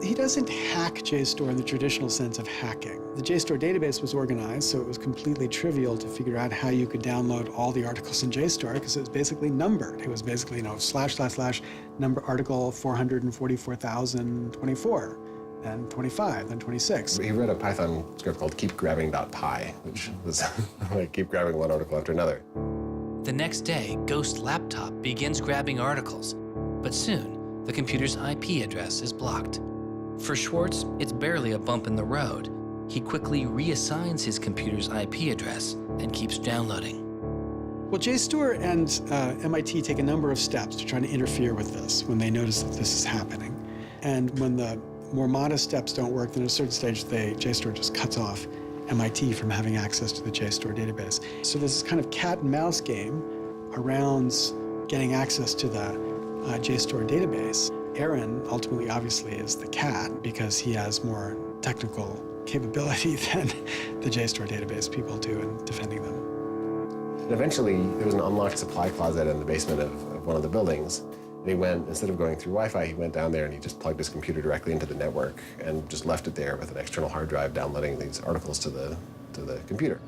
S22: He doesn't hack JSTOR in the traditional sense of hacking. The JSTOR database was organized, so it was completely trivial to figure out how you could download all the articles in JSTOR because it was basically numbered. It was basically, / number article 444,024, then 25, then 26.
S2: He wrote a Python script called keepgrabbing.py, which was like keep grabbing one article after another.
S16: The next day, Ghost Laptop begins grabbing articles, but soon the computer's IP address is blocked. For Swartz, it's barely a bump in the road. He quickly reassigns his computer's IP address and keeps downloading.
S22: Well, JSTOR and MIT take a number of steps to try to interfere with this when they notice that this is happening. And when the more modest steps don't work, then at a certain stage, JSTOR just cuts off MIT from having access to the JSTOR database. So there's this kind of cat and mouse game around getting access to the JSTOR database. Aaron ultimately, obviously, is the cat because he has more technical capability than the JSTOR database people do in defending them.
S2: And eventually, there was an unlocked supply closet in the basement of one of the buildings. And he went, instead of going through Wi-Fi, he went down there and he just plugged his computer directly into the network and just left it there with an external hard drive downloading these articles to the computer.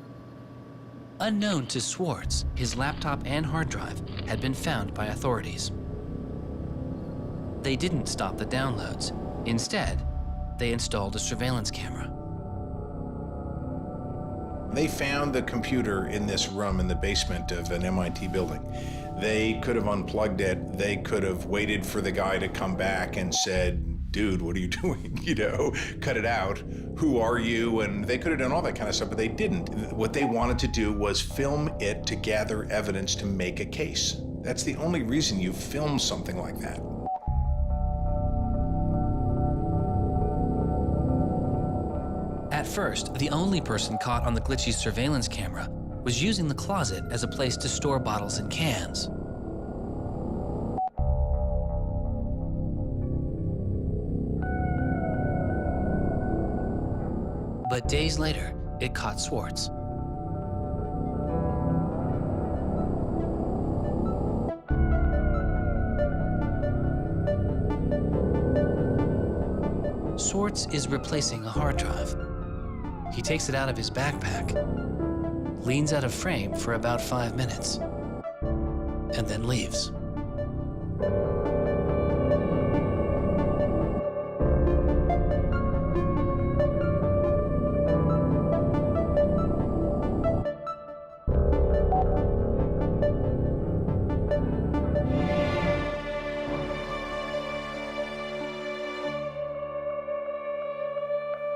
S16: Unknown to Swartz, his laptop and hard drive had been found by authorities. They didn't stop the downloads. Instead, they installed a surveillance camera.
S3: They found the computer in this room in the basement of an MIT building. They could have unplugged it. They could have waited for the guy to come back and said, dude, what are you doing? Cut it out. Who are you? And they could have done all that kind of stuff, but they didn't. What they wanted to do was film it to gather evidence to make a case. That's the only reason you film something like that.
S16: At first, the only person caught on the glitchy surveillance camera was using the closet as a place to store bottles and cans. But days later, it caught Swartz. Swartz is replacing a hard drive. He takes it out of his backpack, leans out of frame for about 5 minutes, and then leaves.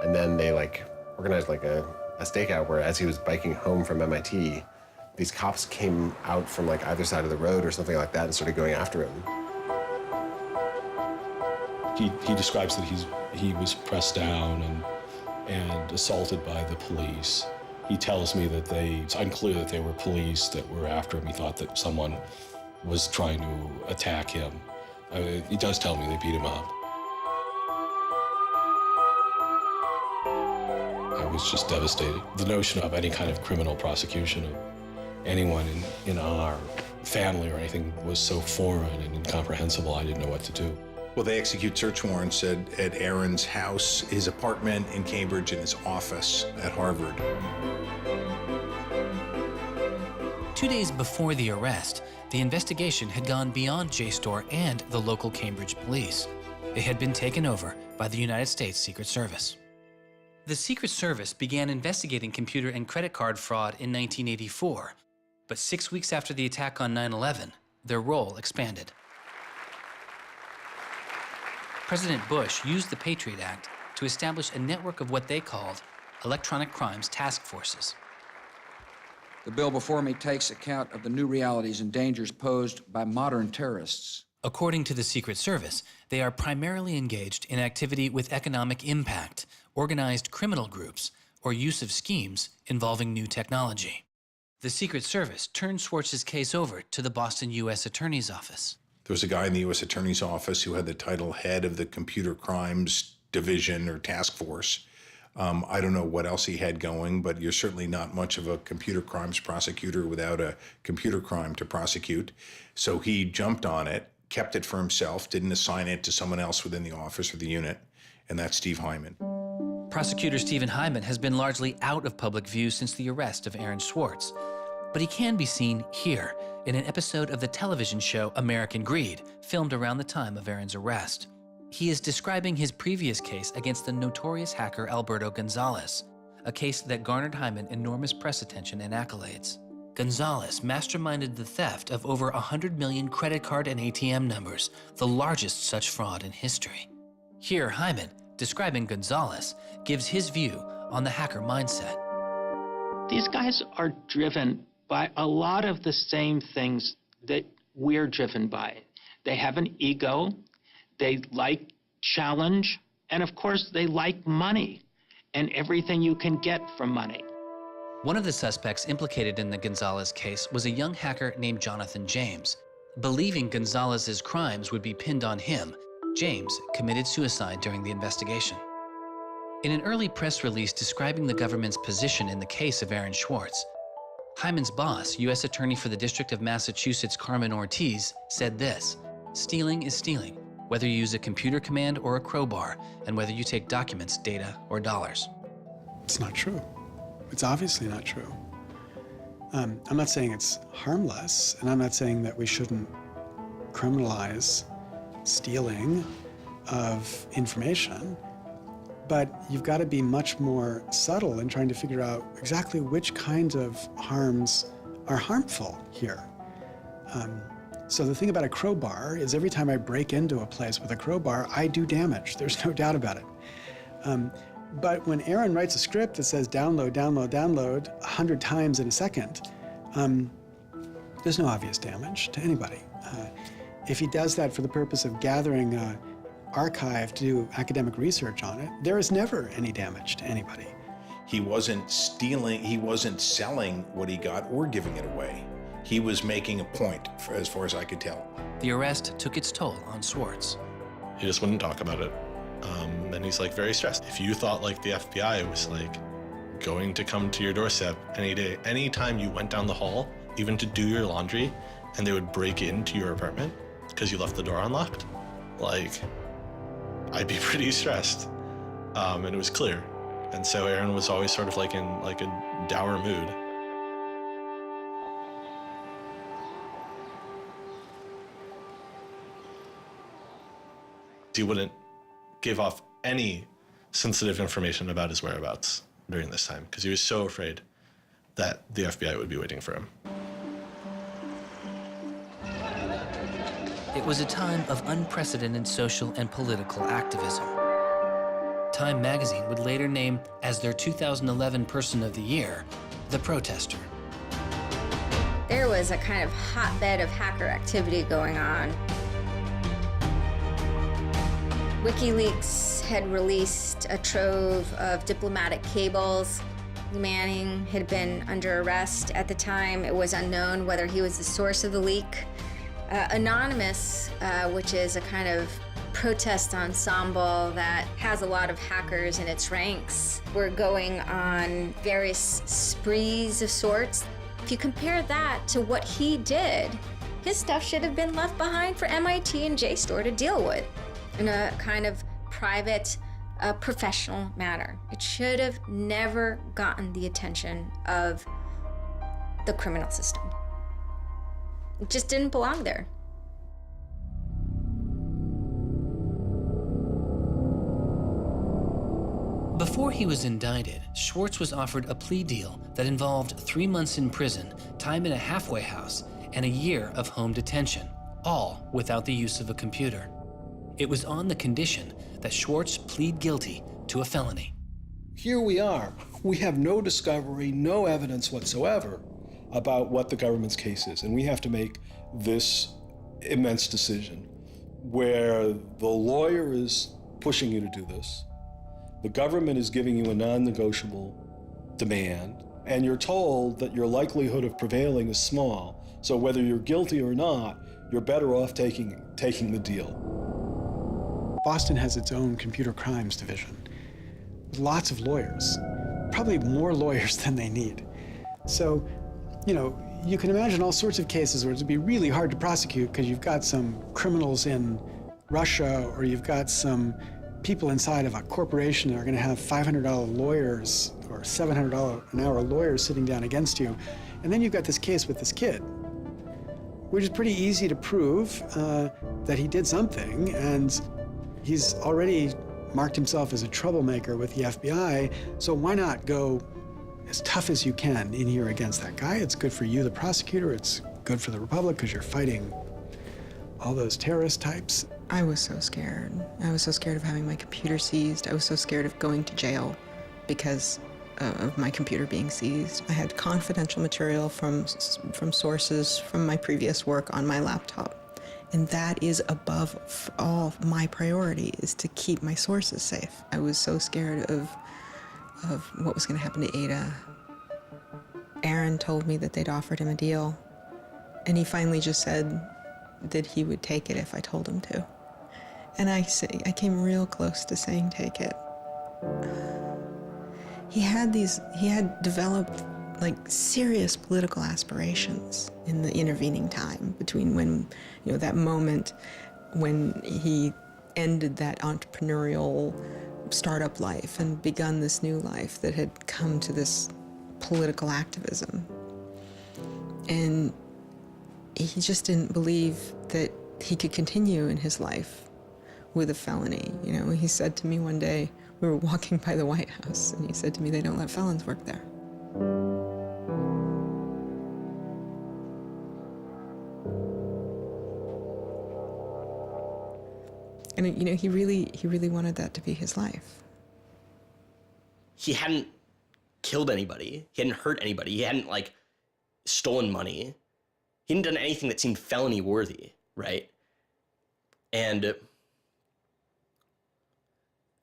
S2: And then they organized a stakeout where as he was biking home from MIT, these cops came out from either side of the road or something like that and started going after him.
S9: He describes that he was pressed down and assaulted by the police. He tells me that it's unclear that they were police that were after him. He thought that someone was trying to attack him. He does tell me they beat him up. I was just devastated. The notion of any kind of criminal prosecution of anyone in our family or anything was so foreign and incomprehensible, I didn't know what to do.
S3: Well, they execute search warrants at Aaron's house, his apartment in Cambridge, and his office at Harvard.
S16: 2 days before the arrest, the investigation had gone beyond JSTOR and the local Cambridge police. It had been taken over by the United States Secret Service. The Secret Service began investigating computer and credit card fraud in 1984, but 6 weeks after the attack on 9/11, their role expanded. President Bush used the Patriot Act to establish a network of what they called electronic crimes task forces.
S20: The bill before me takes account of the new realities and dangers posed by modern terrorists.
S16: According to the Secret Service, they are primarily engaged in activity with economic impact, organized criminal groups, or use of schemes involving new technology. The Secret Service turned Swartz's case over to the Boston U.S. Attorney's Office.
S3: There was a guy in the U.S. Attorney's Office who had the title head of the Computer Crimes Division or Task Force. I don't know what else he had going, but you're certainly not much of a computer crimes prosecutor without a computer crime to prosecute. So he jumped on it, kept it for himself, didn't assign it to someone else within the office or the unit, and that's Steve Hyman.
S16: Prosecutor Stephen Hyman has been largely out of public view since the arrest of Aaron Swartz, but he can be seen here in an episode of the television show American Greed, filmed around the time of Aaron's arrest. He is describing his previous case against the notorious hacker Alberto Gonzalez, a case that garnered Hyman enormous press attention and accolades. Gonzalez masterminded the theft of over 100 million credit card and ATM numbers, the largest such fraud in history. Here, Hyman, describing Gonzalez, gives his view on the hacker mindset.
S4: These guys are driven by a lot of the same things that we're driven by. They have an ego, they like challenge, and of course they like money and everything you can get from money.
S16: One of the suspects implicated in the Gonzalez case was a young hacker named Jonathan James. Believing Gonzalez's crimes would be pinned on him, James committed suicide during the investigation. In an early press release describing the government's position in the case of Aaron Swartz, Hyman's boss, U.S. Attorney for the District of Massachusetts Carmen Ortiz, said this: "Stealing is stealing, whether you use a computer command or a crowbar, and whether you take documents, data, or dollars."
S22: It's not true. It's obviously not true. I'm not saying it's harmless, and I'm not saying that we shouldn't criminalize stealing of information, but you've got to be much more subtle in trying to figure out exactly which kinds of harms are harmful here. So the thing about a crowbar is every time I break into a place with a crowbar, I do damage. There's no doubt about it. But when Aaron writes a script that says download, download, download 100 times in a second, there's no obvious damage to anybody. If he does that for the purpose of gathering an archive to do academic research on it, there is never any damage to anybody.
S3: He wasn't stealing, he wasn't selling what he got or giving it away. He was making a point, as far as I could tell.
S16: The arrest took its toll on Swartz.
S13: He just wouldn't talk about it. And he's like very stressed. If you thought like the FBI was like going to come to your doorstep any day, anytime you went down the hall, even to do your laundry, and they would break into your apartment because you left the door unlocked, like, I'd be pretty stressed. And it was clear. And so Aaron was always sort of like in like a dour mood. He wouldn't give off any sensitive information about his whereabouts during this time because he was so afraid that the FBI would be waiting for him.
S16: It was a time of unprecedented social and political activism. Time magazine would later name as their 2011 Person of the Year, the protester.
S6: There was a kind of hotbed of hacker activity going on. WikiLeaks had released a trove of diplomatic cables. Manning had been under arrest at the time. It was unknown whether he was the source of the leak. Anonymous, which is a kind of protest ensemble that has a lot of hackers in its ranks, were going on various sprees of sorts. If you compare that to what he did, his stuff should have been left behind for MIT and JSTOR to deal with in a kind of private, professional manner. It should have never gotten the attention of the criminal system. It just didn't belong there.
S16: Before he was indicted, Swartz was offered a plea deal that involved 3 months in prison, time in a halfway house, and a year of home detention, all without the use of a computer. It was on the condition that Swartz plead guilty to a felony.
S15: Here we are. We have no discovery, no evidence whatsoever about what the government's case is, and we have to make this immense decision where the lawyer is pushing you to do this, the government is giving you a non-negotiable demand, and you're told that your likelihood of prevailing is small, so whether you're guilty or not, you're better off taking the deal.
S22: Boston has its own computer crimes division with lots of lawyers, probably more lawyers than they need. So, you can imagine all sorts of cases where it'd be really hard to prosecute because you've got some criminals in Russia or you've got some people inside of a corporation are going to have $500 lawyers or $700 an hour lawyers sitting down against you. And then you've got this case with this kid, which is pretty easy to prove that he did something, and he's already marked himself as a troublemaker with the FBI, so why not go as tough as you can in here against that guy? It's good for you, the prosecutor, it's good for the Republic, because you're fighting all those terrorist types.
S5: I was so scared. I was so scared of having my computer seized. I was so scared of going to jail because of my computer being seized. I had confidential material from sources from my previous work on my laptop. And that is above all my priority, is to keep my sources safe. I was so scared of what was going to happen to Ada. Aaron told me that they'd offered him a deal, and he finally just said that he would take it if I told him to. And I came real close to saying take it. He had developed like serious political aspirations in the intervening time between when, that moment when he ended that entrepreneurial startup life and begun this new life that had come to this political activism. And he just didn't believe that he could continue in his life with a felony. He said to me one day, we were walking by the White House, and he said to me, they don't let felons work there. And he really wanted that to be his life.
S7: He hadn't killed anybody. He hadn't hurt anybody. He hadn't stolen money. He hadn't done anything that seemed felony worthy, right? And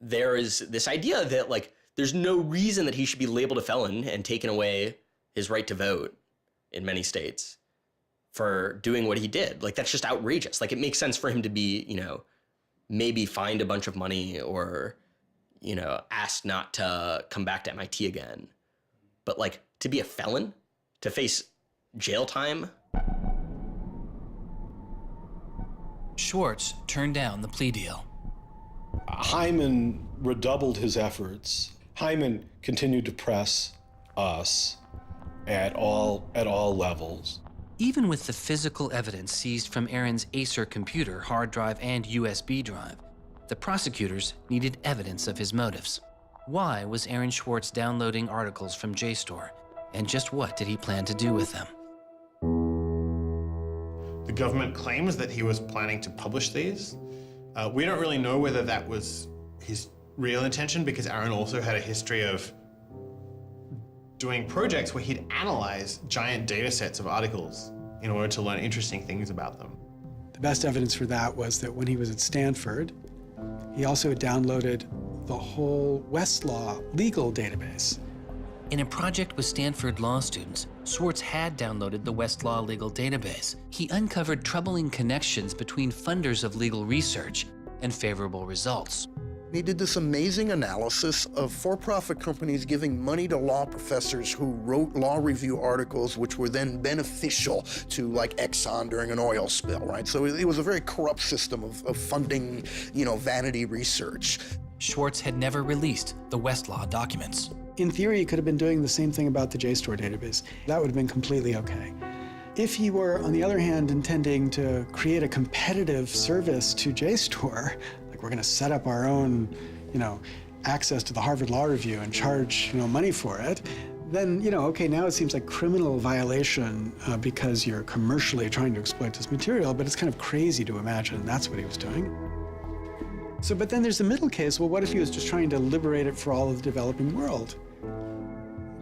S7: there is this idea that there's no reason that he should be labeled a felon and taken away his right to vote in many states for doing what he did. That's just outrageous. It makes sense for him to be, maybe fined a bunch of money or, asked not to come back to MIT again. But to be a felon, to face jail time.
S16: Swartz turned down the plea deal.
S15: Hyman redoubled his efforts. Hyman continued to press us at all levels.
S16: Even with the physical evidence seized from Aaron's Acer computer, hard drive, and USB drive, the prosecutors needed evidence of his motives. Why was Aaron Swartz downloading articles from JSTOR, and just what did he plan to do with them?
S8: The government claims that he was planning to publish these. We don't really know whether that was his real intention, because Aaron also had a history of doing projects where he'd analyze giant data sets of articles in order to learn interesting things about them.
S22: The best evidence for that was that when he was at Stanford, he also had downloaded the whole Westlaw legal database.
S16: In a project with Stanford law students, Swartz had downloaded the Westlaw legal database. He uncovered troubling connections between funders of legal research and favorable results.
S25: He did this amazing analysis of for-profit companies giving money to law professors who wrote law review articles which were then beneficial to Exxon during an oil spill, right? So it was a very corrupt system of funding, vanity research.
S16: Swartz had never released the Westlaw documents.
S22: In theory, he could have been doing the same thing about the JSTOR database. That would have been completely okay. If he were, on the other hand, intending to create a competitive service to JSTOR, we're going to set up our own, access to the Harvard Law Review and charge, money for it, then, okay, now it seems like criminal violation because you're commercially trying to exploit this material, but it's kind of crazy to imagine that's what he was doing. So, but then there's the middle case. Well, what if he was just trying to liberate it for all of the developing world?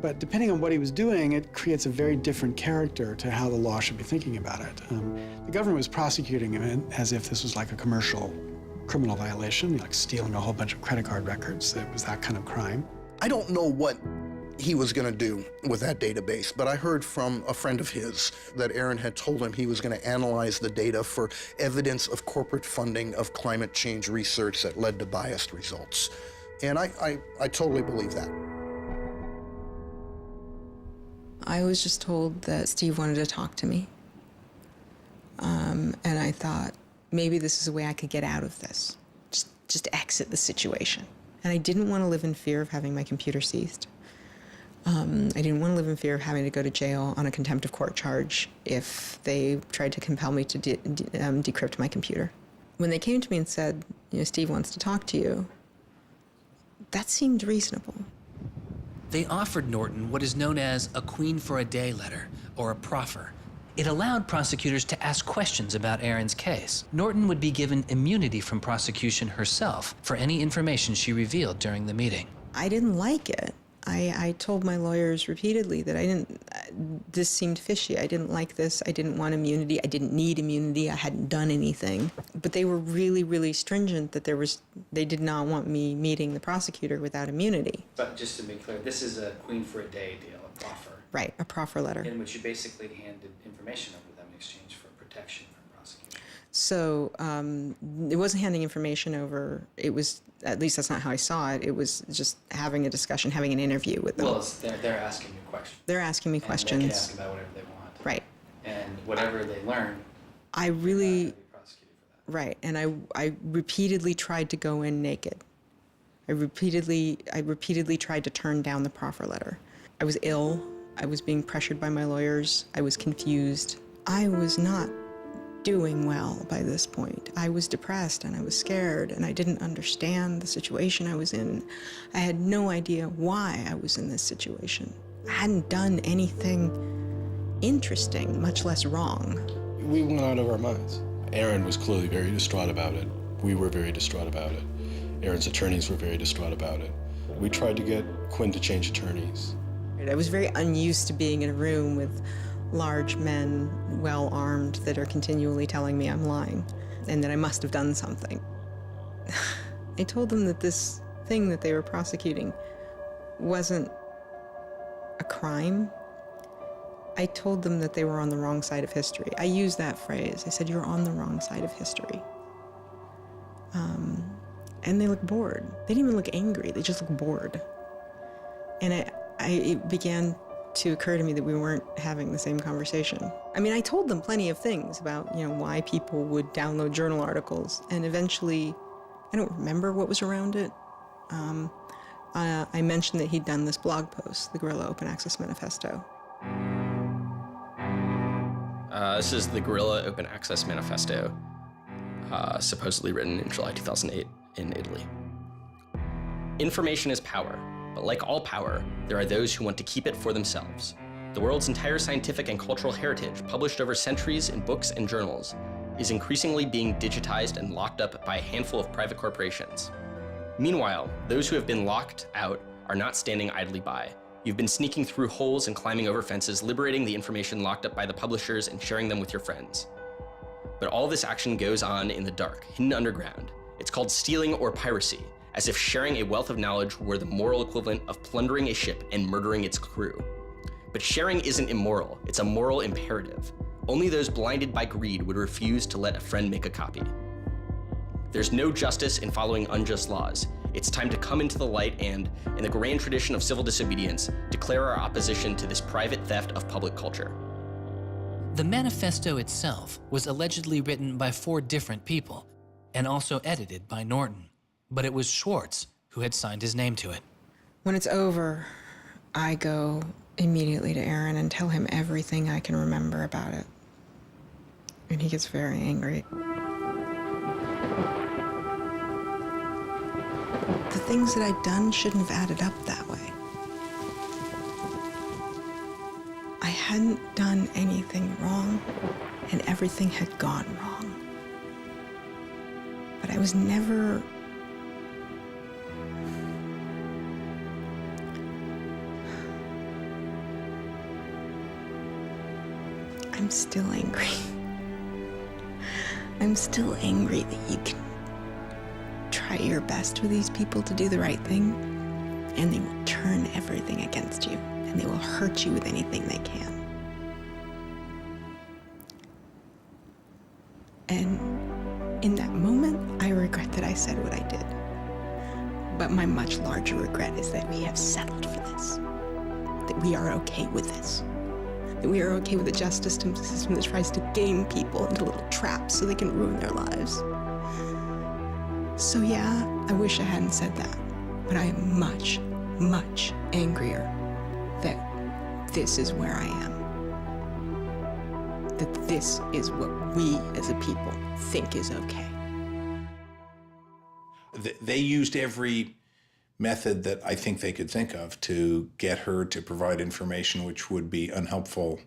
S22: But depending on what he was doing, it creates a very different character to how the law should be thinking about it. The government was prosecuting him as if this was like a commercial criminal violation, like stealing a whole bunch of credit card records. It was that kind of crime.
S25: I don't know what he was going to do with that database, but I heard from a friend of his that Aaron had told him he was going to analyze the data for evidence of corporate funding of climate change research that led to biased results. And I totally believe that.
S5: I was just told that Steve wanted to talk to me. And I thought, maybe this is a way I could get out of this. Just just exit the situation. And I didn't want to live in fear of having my computer seized. I didn't want to live in fear of having to go to jail on a contempt of court charge if they tried to compel me to decrypt my computer. When they came to me and said, Steve wants to talk to you, that seemed reasonable.
S16: They offered Norton what is known as a Queen for a Day letter, or a proffer. It allowed prosecutors to ask questions about Aaron's case. Norton would be given immunity from prosecution herself for any information she revealed during the meeting.
S5: I didn't like it. I told my lawyers repeatedly that this seemed fishy. I didn't like this. I didn't want immunity. I didn't need immunity. I hadn't done anything. But they were really, really stringent that they did not want me meeting the prosecutor without immunity.
S16: But just to be clear, this is a Queen for a Day deal, a proffer.
S5: Right, a proffer letter.
S16: In which you basically handed information over to them in exchange for protection from prosecution.
S5: So it wasn't handing information over. It was, at least that's not how I saw it. It was just having a discussion, having an interview with them.
S16: Well, they're asking you questions.
S5: They're asking me questions.
S16: They can ask about whatever they want.
S5: Right.
S16: And whatever they learn,
S5: I really, right, and I repeatedly tried to go in naked. I repeatedly tried to turn down the proffer letter. I was ill. I was being pressured by my lawyers. I was confused. I was not doing well by this point. I was depressed and I was scared and I didn't understand the situation I was in. I had no idea why I was in this situation. I hadn't done anything interesting, much less wrong.
S9: We went out of our minds. Aaron was clearly very distraught about it. We were very distraught about it. Aaron's attorneys were very distraught about it. We tried to get Quinn to change attorneys.
S5: I was very unused to being in a room with large men, well-armed, that are continually telling me I'm lying and that I must have done something. I told them that this thing that they were prosecuting wasn't a crime. I told them that they were on the wrong side of history. I used that phrase. I said, you're on the wrong side of history. And they looked bored. They didn't even look angry. They just looked bored. And it began to occur to me that we weren't having the same conversation. I mean, I told them plenty of things about, why people would download journal articles, and eventually, I don't remember what was around it. I mentioned that he'd done this blog post, the Guerrilla Open Access Manifesto.
S7: This is the Guerrilla Open Access Manifesto, supposedly written in July 2008 in Italy. Information is power. But like all power, there are those who want to keep it for themselves. The world's entire scientific and cultural heritage, published over centuries in books and journals, is increasingly being digitized and locked up by a handful of private corporations. Meanwhile, those who have been locked out are not standing idly by. You've been sneaking through holes and climbing over fences, liberating the information locked up by the publishers and sharing them with your friends. But all this action goes on in the dark, hidden underground. It's called stealing or piracy, as if sharing a wealth of knowledge were the moral equivalent of plundering a ship and murdering its crew. But sharing isn't immoral, it's a moral imperative. Only those blinded by greed would refuse to let a friend make a copy. There's no justice in following unjust laws. It's time to come into the light and, in the grand tradition of civil disobedience, declare our opposition to this private theft of public culture.
S16: The manifesto itself was allegedly written by 4 different people and also edited by Norton. But it was Swartz who had signed his name to it.
S5: When it's over, I go immediately to Aaron and tell him everything I can remember about it. And he gets very angry. The things that I'd done shouldn't have added up that way. I hadn't done anything wrong, and everything had gone wrong. But I was never... I'm still angry. I'm still angry that you can try your best with these people to do the right thing, and they will turn everything against you, and they will hurt you with anything they can. And in that moment, I regret that I said what I did. But my much larger regret is that we have settled for this, that we are okay with this. That we are okay with a justice system that tries to game people into little traps so they can ruin their lives. So yeah, I wish I hadn't said that, but I am much, much angrier that this is where I am. That this is what we as a people think is okay.
S3: They used every method that I think they could think of to get her to provide information which would be unhelpful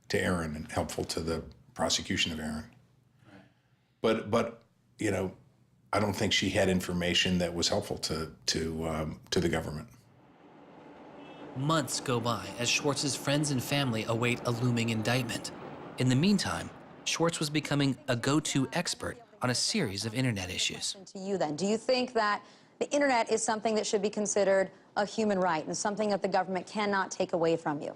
S3: to Aaron and helpful to the prosecution of Aaron. Right. But you know, I don't think she had information that was helpful to the government.
S16: Months go by as Swartz's friends and family await a looming indictment. In the meantime, Swartz was becoming a go-to expert on a series of internet issues.
S17: To you then, do you think that the internet is something that should be considered a human right and something that the government cannot take away from you?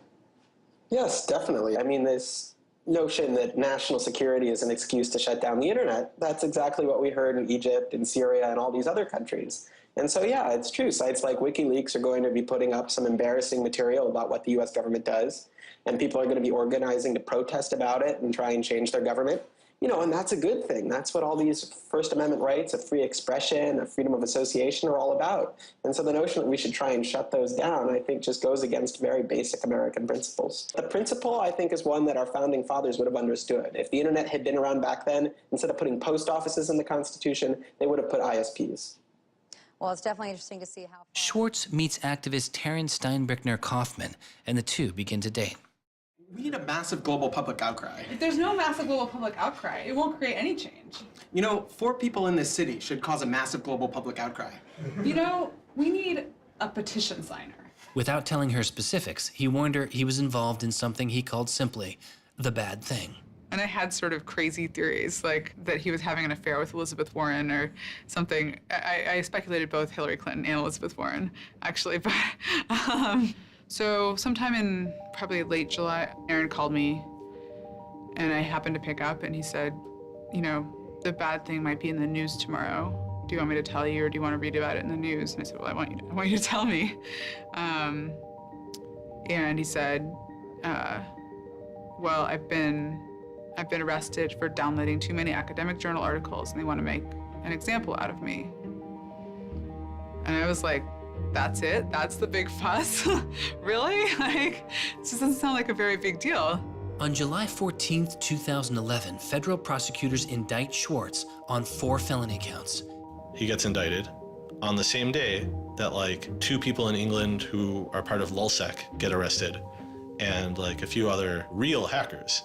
S1: Yes, definitely. I mean, this notion that national security is an excuse to shut down the internet, that's exactly what we heard in Egypt and Syria and all these other countries. And so, yeah, it's true. Sites like WikiLeaks are going to be putting up some embarrassing material about what the U.S. government does, and people are going to be organizing to protest about it and try and change their government. You know, and that's a good thing. That's what all these First Amendment rights of free expression, of freedom of association are all about. And so the notion that we should try and shut those down, I think, just goes against very basic American principles. The principle, I think, is one that our founding fathers would have understood. If the internet had been around back then, instead of putting post offices in the Constitution, they would have put ISPs.
S17: Well, it's definitely interesting to see how...
S16: Swartz meets activist Aaron Stinebrickner-Kauffman, and the two begin to date.
S19: We need a massive global public outcry.
S21: If there's no massive global public outcry, it won't create any change.
S19: You know, 4 people in this city should cause a massive global public outcry.
S21: You know, we need a petition signer.
S16: Without telling her specifics, he warned her he was involved in something he called simply the bad thing.
S21: And I had sort of crazy theories, like that he was having an affair with Elizabeth Warren or something. I speculated both Hillary Clinton and Elizabeth Warren, actually, but so sometime in probably late July, Aaron called me, and I happened to pick up, and he said, you know, the bad thing might be in the news tomorrow. Do you want me to tell you, or do you want to read about it in the news? And I said, well, I want you to tell me. And he said, well, I've been arrested for downloading too many academic journal articles, and they want to make an example out of me. And I was like, that's it? That's the big fuss? Really? Like, this doesn't sound like a very big deal.
S16: On July 14th, 2011, federal prosecutors indict Swartz on 4 felony counts.
S13: He gets indicted on the same day that like 2 people in England who are part of LulzSec get arrested, and like a few other real hackers.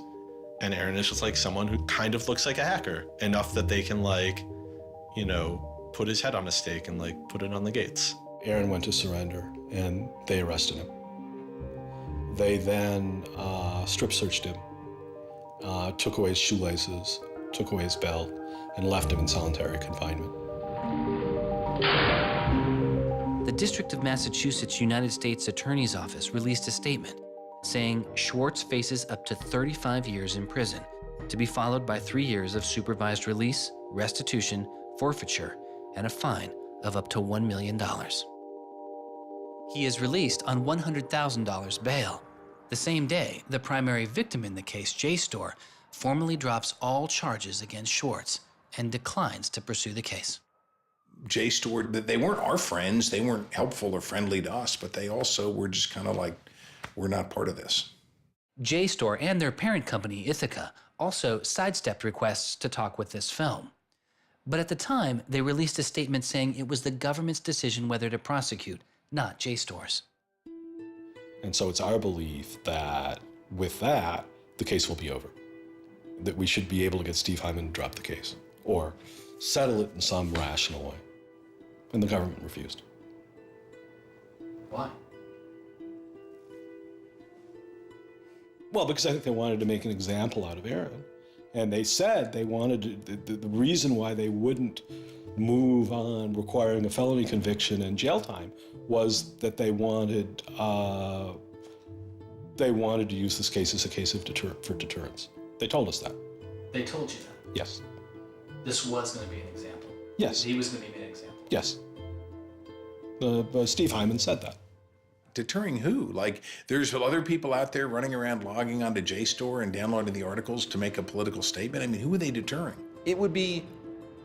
S13: And Aaron is just like someone who kind of looks like a hacker, enough that they can like, you know, put his head on a stake and like put it on the gates.
S9: Aaron went to surrender, and they arrested him. They then strip searched him, took away his shoelaces, took away his belt, and left him in solitary confinement.
S16: The District of Massachusetts United States Attorney's Office released a statement saying Swartz faces up to 35 years in prison, to be followed by 3 years of supervised release, restitution, forfeiture, and a fine of up to $1 million. He is released on $100,000 bail. The same day, the primary victim in the case, JSTOR, formally drops all charges against Swartz and declines to pursue the case.
S3: JSTOR, they weren't our friends, they weren't helpful or friendly to us, but they also were just kind of like, we're not part of this.
S16: JSTOR and their parent company, Ithaca, also sidestepped requests to talk with this film. But at the time, they released a statement saying it was the government's decision whether to prosecute, not JSTOR's.
S9: And so it's our belief that with that, the case will be over. That we should be able to get Steve Hyman to drop the case or settle it in some rational way. And the government refused.
S16: Why?
S9: Well, because I think they wanted to make an example out of Aaron. And they said they wanted to, the reason why they wouldn't move on requiring a felony conviction and jail time was that they wanted to use this case as a case of for deterrence. They told us that.
S16: They told you that?
S9: Yes.
S16: This was going to be an example?
S9: Yes.
S16: He was going to be an example?
S9: Yes. Steve Hyman said that.
S3: Deterring who? Like, there's other people out there running around logging onto JSTOR and downloading the articles to make a political statement? I mean, who are they deterring?
S23: It would be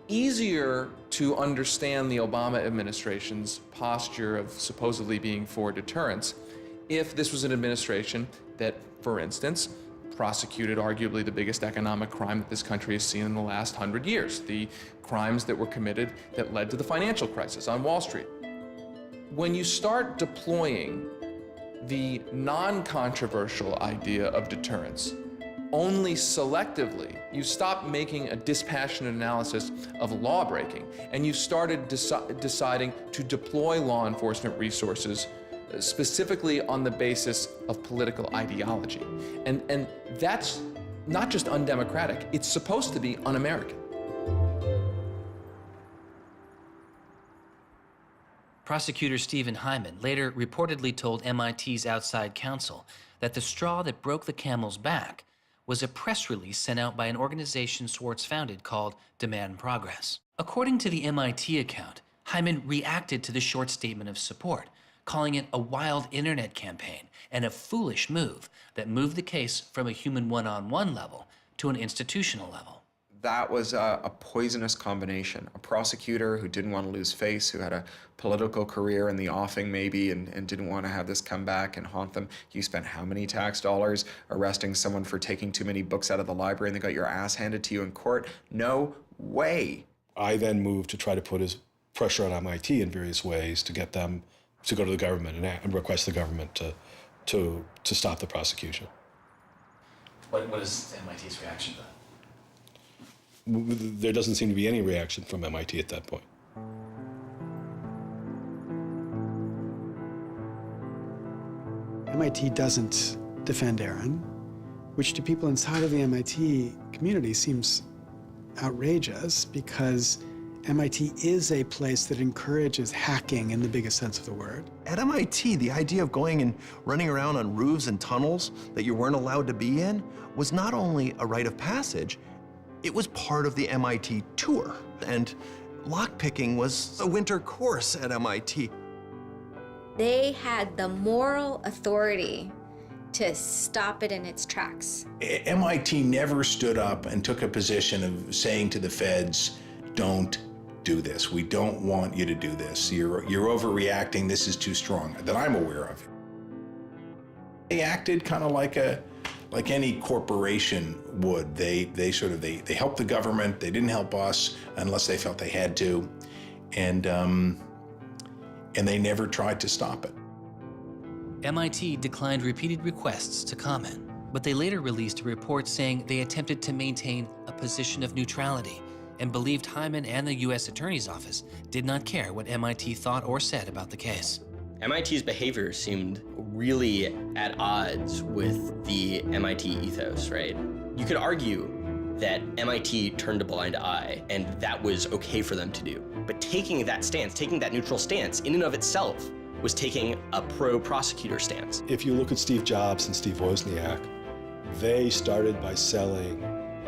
S23: easier
S10: to understand the Obama administration's posture of supposedly being for deterrence if this was an administration that, for instance, prosecuted arguably the biggest economic crime that this country has seen in the last 100 years, the crimes that were committed that led to the financial crisis on Wall Street. When you start deploying the non-controversial idea of deterrence only selectively, you stop making a dispassionate analysis of lawbreaking, and you started deciding to deploy law enforcement resources specifically on the basis of political ideology. And that's not just undemocratic, it's supposed to be un-American.
S16: Prosecutor Stephen Hyman later reportedly told MIT's outside counsel that the straw that broke the camel's back was a press release sent out by an organization Swartz founded called Demand Progress. According to the MIT account, Hyman reacted to the short statement of support, calling it a wild internet campaign and a foolish move that moved the case from a human one-on-one level to an institutional level.
S11: That was a poisonous combination. A prosecutor who didn't want to lose face, who had a political career in the offing maybe, and didn't want to have this come back and haunt them. You spent how many tax dollars arresting someone for taking too many books out of the library and they got your ass handed to you in court? No way.
S9: I then moved to try to put pressure on MIT in various ways to get them to go to the government and request the government to stop the prosecution.
S16: What is MIT's reaction to that?
S9: There doesn't seem to be any reaction from MIT at that point.
S22: MIT doesn't defend Aaron, which to people inside of the MIT community seems outrageous because MIT is a place that encourages hacking in the biggest sense of the word.
S14: At MIT, the idea of going and running around on roofs and tunnels that you weren't allowed to be in was not only a rite of passage, it was part of the MIT tour. And lockpicking was a winter course at MIT.
S6: They had the moral authority to stop it in its tracks.
S3: MIT never stood up and took a position of saying to the feds, don't do this. We don't want you to do this. You're overreacting. This is too strong, that I'm aware of. They acted kind of like any corporation would. They helped the government. They didn't help us unless they felt they had to, and they never tried to stop it.
S16: MIT declined repeated requests to comment, but they later released a report saying they attempted to maintain a position of neutrality and believed Hyman and the U.S. Attorney's Office did not care what MIT thought or said about the case.
S7: MIT's behavior seemed really at odds with the MIT ethos, right? You could argue that MIT turned a blind eye and that was okay for them to do. But taking that stance, taking that neutral stance in and of itself was taking a pro-prosecutor stance.
S9: If you look at Steve Jobs and Steve Wozniak, they started by selling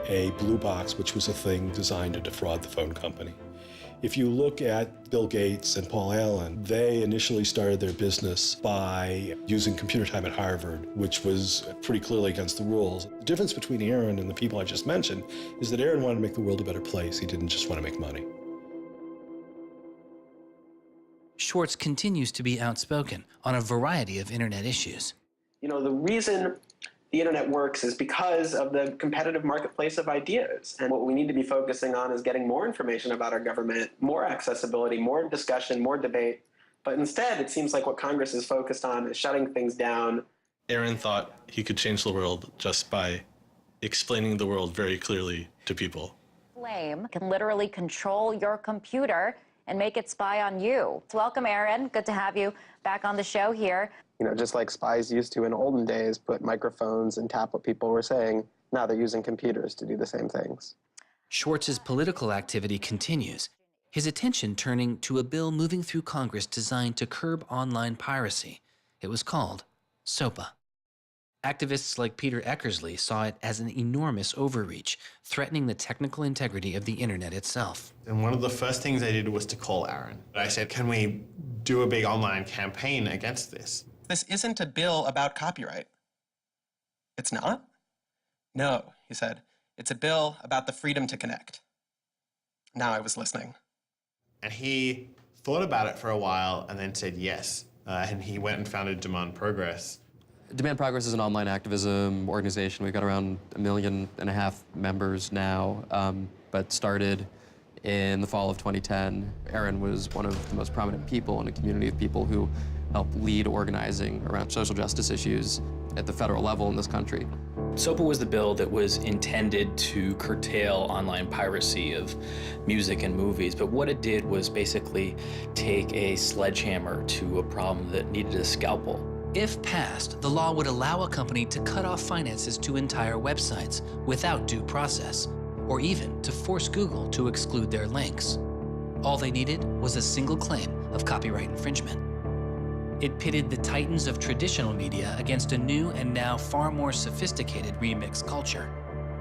S9: a blue box, which was a thing designed to defraud the phone company. If you look at Bill Gates and Paul Allen, they initially started their business by using computer time at Harvard, which was pretty clearly against the rules. The difference between Aaron and the people I just mentioned is that Aaron wanted to make the world a better place. He didn't just want to make money.
S16: Swartz continues to be outspoken on a variety of internet issues.
S1: You know, the reason the internet works is because of the competitive marketplace of ideas. And what we need to be focusing on is getting more information about our government, more accessibility, more discussion, more debate. But instead, it seems like what Congress is focused on is shutting things down.
S13: Aaron thought he could change the world just by explaining the world very clearly to people.
S23: Flame can literally control your computer and make it spy on you. Welcome, Aaron. Good to have you back on the show here.
S1: You know, just like spies used to in olden days, put microphones and tap what people were saying, now they're using computers to do the same things.
S16: Schwartz's political activity continues, his attention turning to a bill moving through Congress designed to curb online piracy. It was called SOPA. Activists like Peter Eckersley saw it as an enormous overreach, threatening the technical integrity of the internet itself.
S8: And one of the first things I did was to call Aaron. I said, can we do a big online campaign against this?
S19: This isn't a bill about copyright. It's not? No, he said. It's a bill about the freedom to connect. Now I was listening.
S8: And he thought about it for a while and then said yes. And he went and founded Demand Progress.
S2: Demand Progress is an online activism organization. We've got around 1.5 million members now, but started in the fall of 2010. Aaron was one of the most prominent people in a community of people who helped lead organizing around social justice issues at the federal level in this country.
S12: SOPA was the bill that was intended to curtail online piracy of music and movies, but what it did was basically take a sledgehammer to a problem that needed a scalpel.
S16: If passed, the law would allow a company to cut off finances to entire websites without due process, or even to force Google to exclude their links. All they needed was a single claim of copyright infringement. It pitted the titans of traditional media against a new and now far more sophisticated remix culture.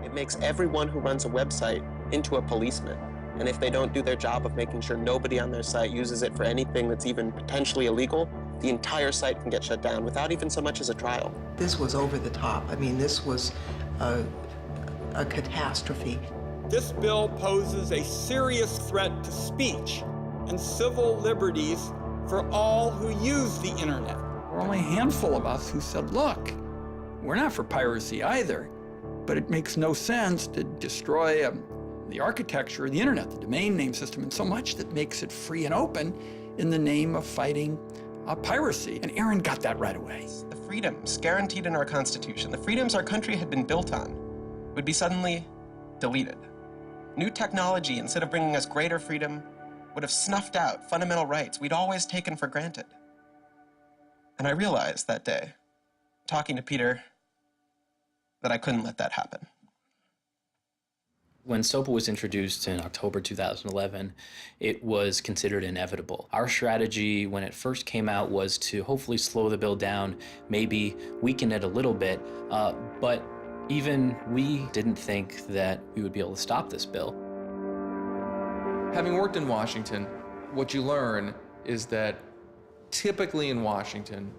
S1: It makes everyone who runs a website into a policeman. And if they don't do their job of making sure nobody on their site uses it for anything that's even potentially illegal, the entire site can get shut down without even so much as a trial.
S18: This was over the top. I mean, this was a catastrophe.
S20: This bill poses a serious threat to speech and civil liberties for all who use the internet. There were only a handful of us who said, look, we're not for piracy either, but it makes no sense to destroy the architecture of the internet, the domain name system, and so much that makes it free and open in the name of fighting piracy. And Aaron got that right away.
S1: The freedoms guaranteed in our Constitution, the freedoms our country had been built on, would be suddenly deleted. New technology, instead of bringing us greater freedom, would have snuffed out fundamental rights we'd always taken for granted. And I realized that day, talking to Peter, that I couldn't let that happen.
S12: When SOPA was introduced in October 2011, it was considered inevitable. Our strategy when it first came out was to hopefully slow the bill down, maybe weaken it a little bit, but even we didn't think that we would be able to stop this bill.
S10: Having worked in Washington, what you learn is that typically in Washington,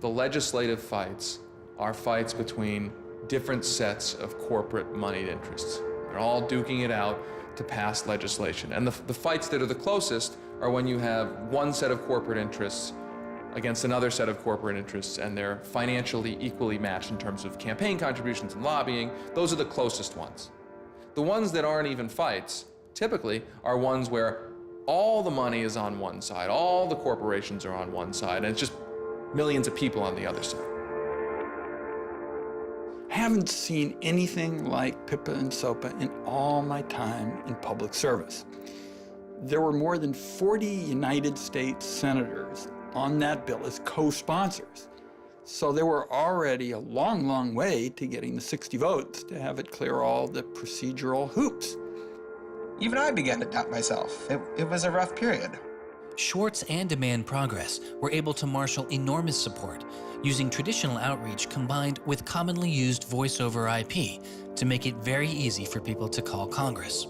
S10: the legislative fights are fights between different sets of corporate moneyed interests. They're all duking it out to pass legislation. And the fights that are the closest are when you have one set of corporate interests against another set of corporate interests, and they're financially equally matched in terms of campaign contributions and lobbying. Those are the closest ones. The ones that aren't even fights, typically, are ones where all the money is on one side, all the corporations are on one side, and it's just millions of people on the other side.
S20: I haven't seen anything like PIPA and SOPA in all my time in public service. There were more than 40 United States senators on that bill as co-sponsors. So there were already a long, long way to getting the 60 votes to have it clear all the procedural hoops.
S1: Even I began to doubt myself. It was a rough period.
S16: Swartz and Demand Progress were able to marshal enormous support, using traditional outreach combined with commonly used voice-over IP to make it very easy for people to call Congress.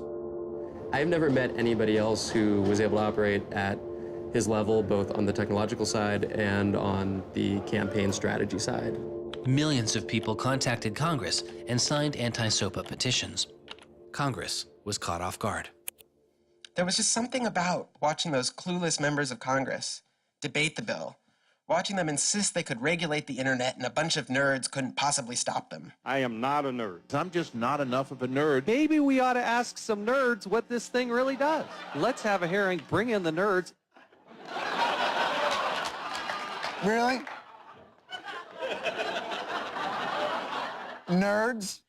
S2: I've never met anybody else who was able to operate at his level, both on the technological side and on the campaign strategy side.
S16: Millions of people contacted Congress and signed anti-SOPA petitions. Congress was caught off guard.
S1: There was just something about watching those clueless members of Congress debate the bill, watching them insist they could regulate the internet and a bunch of nerds couldn't possibly stop them.
S24: I am not a nerd. I'm just not enough of a nerd. Maybe we ought to ask some nerds what this thing really does. Let's have a hearing, bring in the nerds.
S26: Really? Nerds?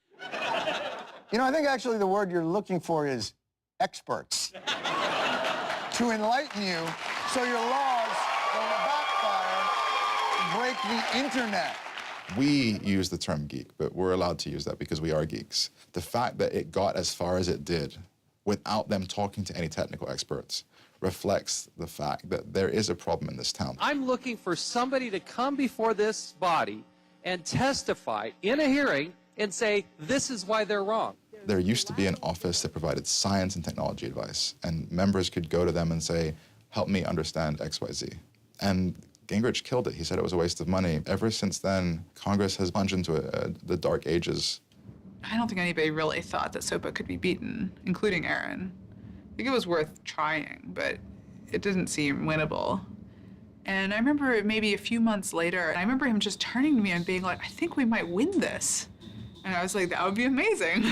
S26: You know, I think actually the word you're looking for is experts. To enlighten you so your laws don't backfire, break the internet.
S27: We use the term geek, but we're allowed to use that because we are geeks. The fact that it got as far as it did without them talking to any technical experts reflects the fact that there is a problem in this town.
S24: I'm looking for somebody to come before this body and testify in a hearing and say, this is why they're wrong.
S27: There used to be an office that provided science and technology advice, and members could go to them and say, help me understand XYZ. And Gingrich killed it. He said it was a waste of money. Ever since then, Congress has plunged into the dark ages.
S21: I don't think anybody really thought that SOPA could be beaten, including Aaron. I think it was worth trying, but it didn't seem winnable. And I remember maybe a few months later, I remember him just turning to me and being like, I think we might win this. And I was like, that would be amazing.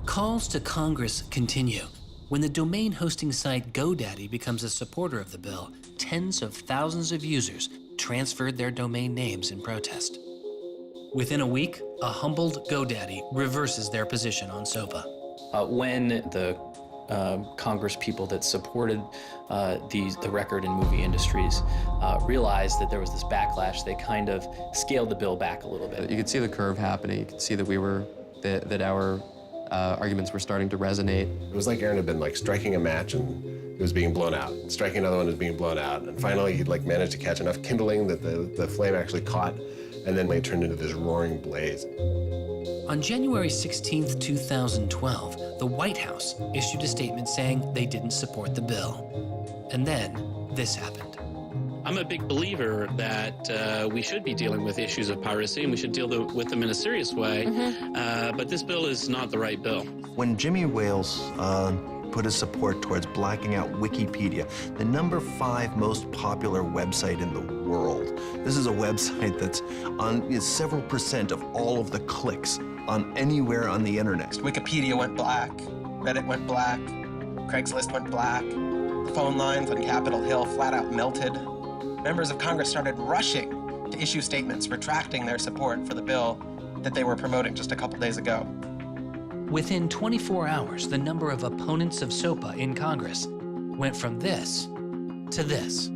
S16: Calls to Congress continue. When the domain hosting site GoDaddy becomes a supporter of the bill, tens of thousands of users transferred their domain names in protest. Within a week, a humbled GoDaddy reverses their position on SOPA.
S12: When the Congress people that supported the record and movie industries realized that there was this backlash, they kind of scaled the bill back a little bit.
S2: You could see the curve happening. You could see that our arguments were starting to resonate.
S4: It was like Aaron had been striking a match and it was being blown out. Striking another one was being blown out. And finally he'd managed to catch enough kindling that the flame actually caught, and then it turned into this roaring blaze.
S16: On January 16th, 2012, the White House issued a statement saying they didn't support the bill. And then this happened.
S5: I'm a big believer that we should be dealing with issues of piracy, and we should deal with them in a serious way. But this bill is not the right bill.
S14: When Jimmy Wales put his support towards blacking out Wikipedia, the #5 most popular website in the world. This is a website that's on several % of all of the clicks on anywhere on the internet.
S1: Wikipedia went black, Reddit went black, Craigslist went black, phone lines on Capitol Hill flat out melted. Members of Congress started rushing to issue statements retracting their support for the bill that they were promoting just a couple days ago.
S16: Within 24 hours, the number of opponents of SOPA in Congress went from this to this.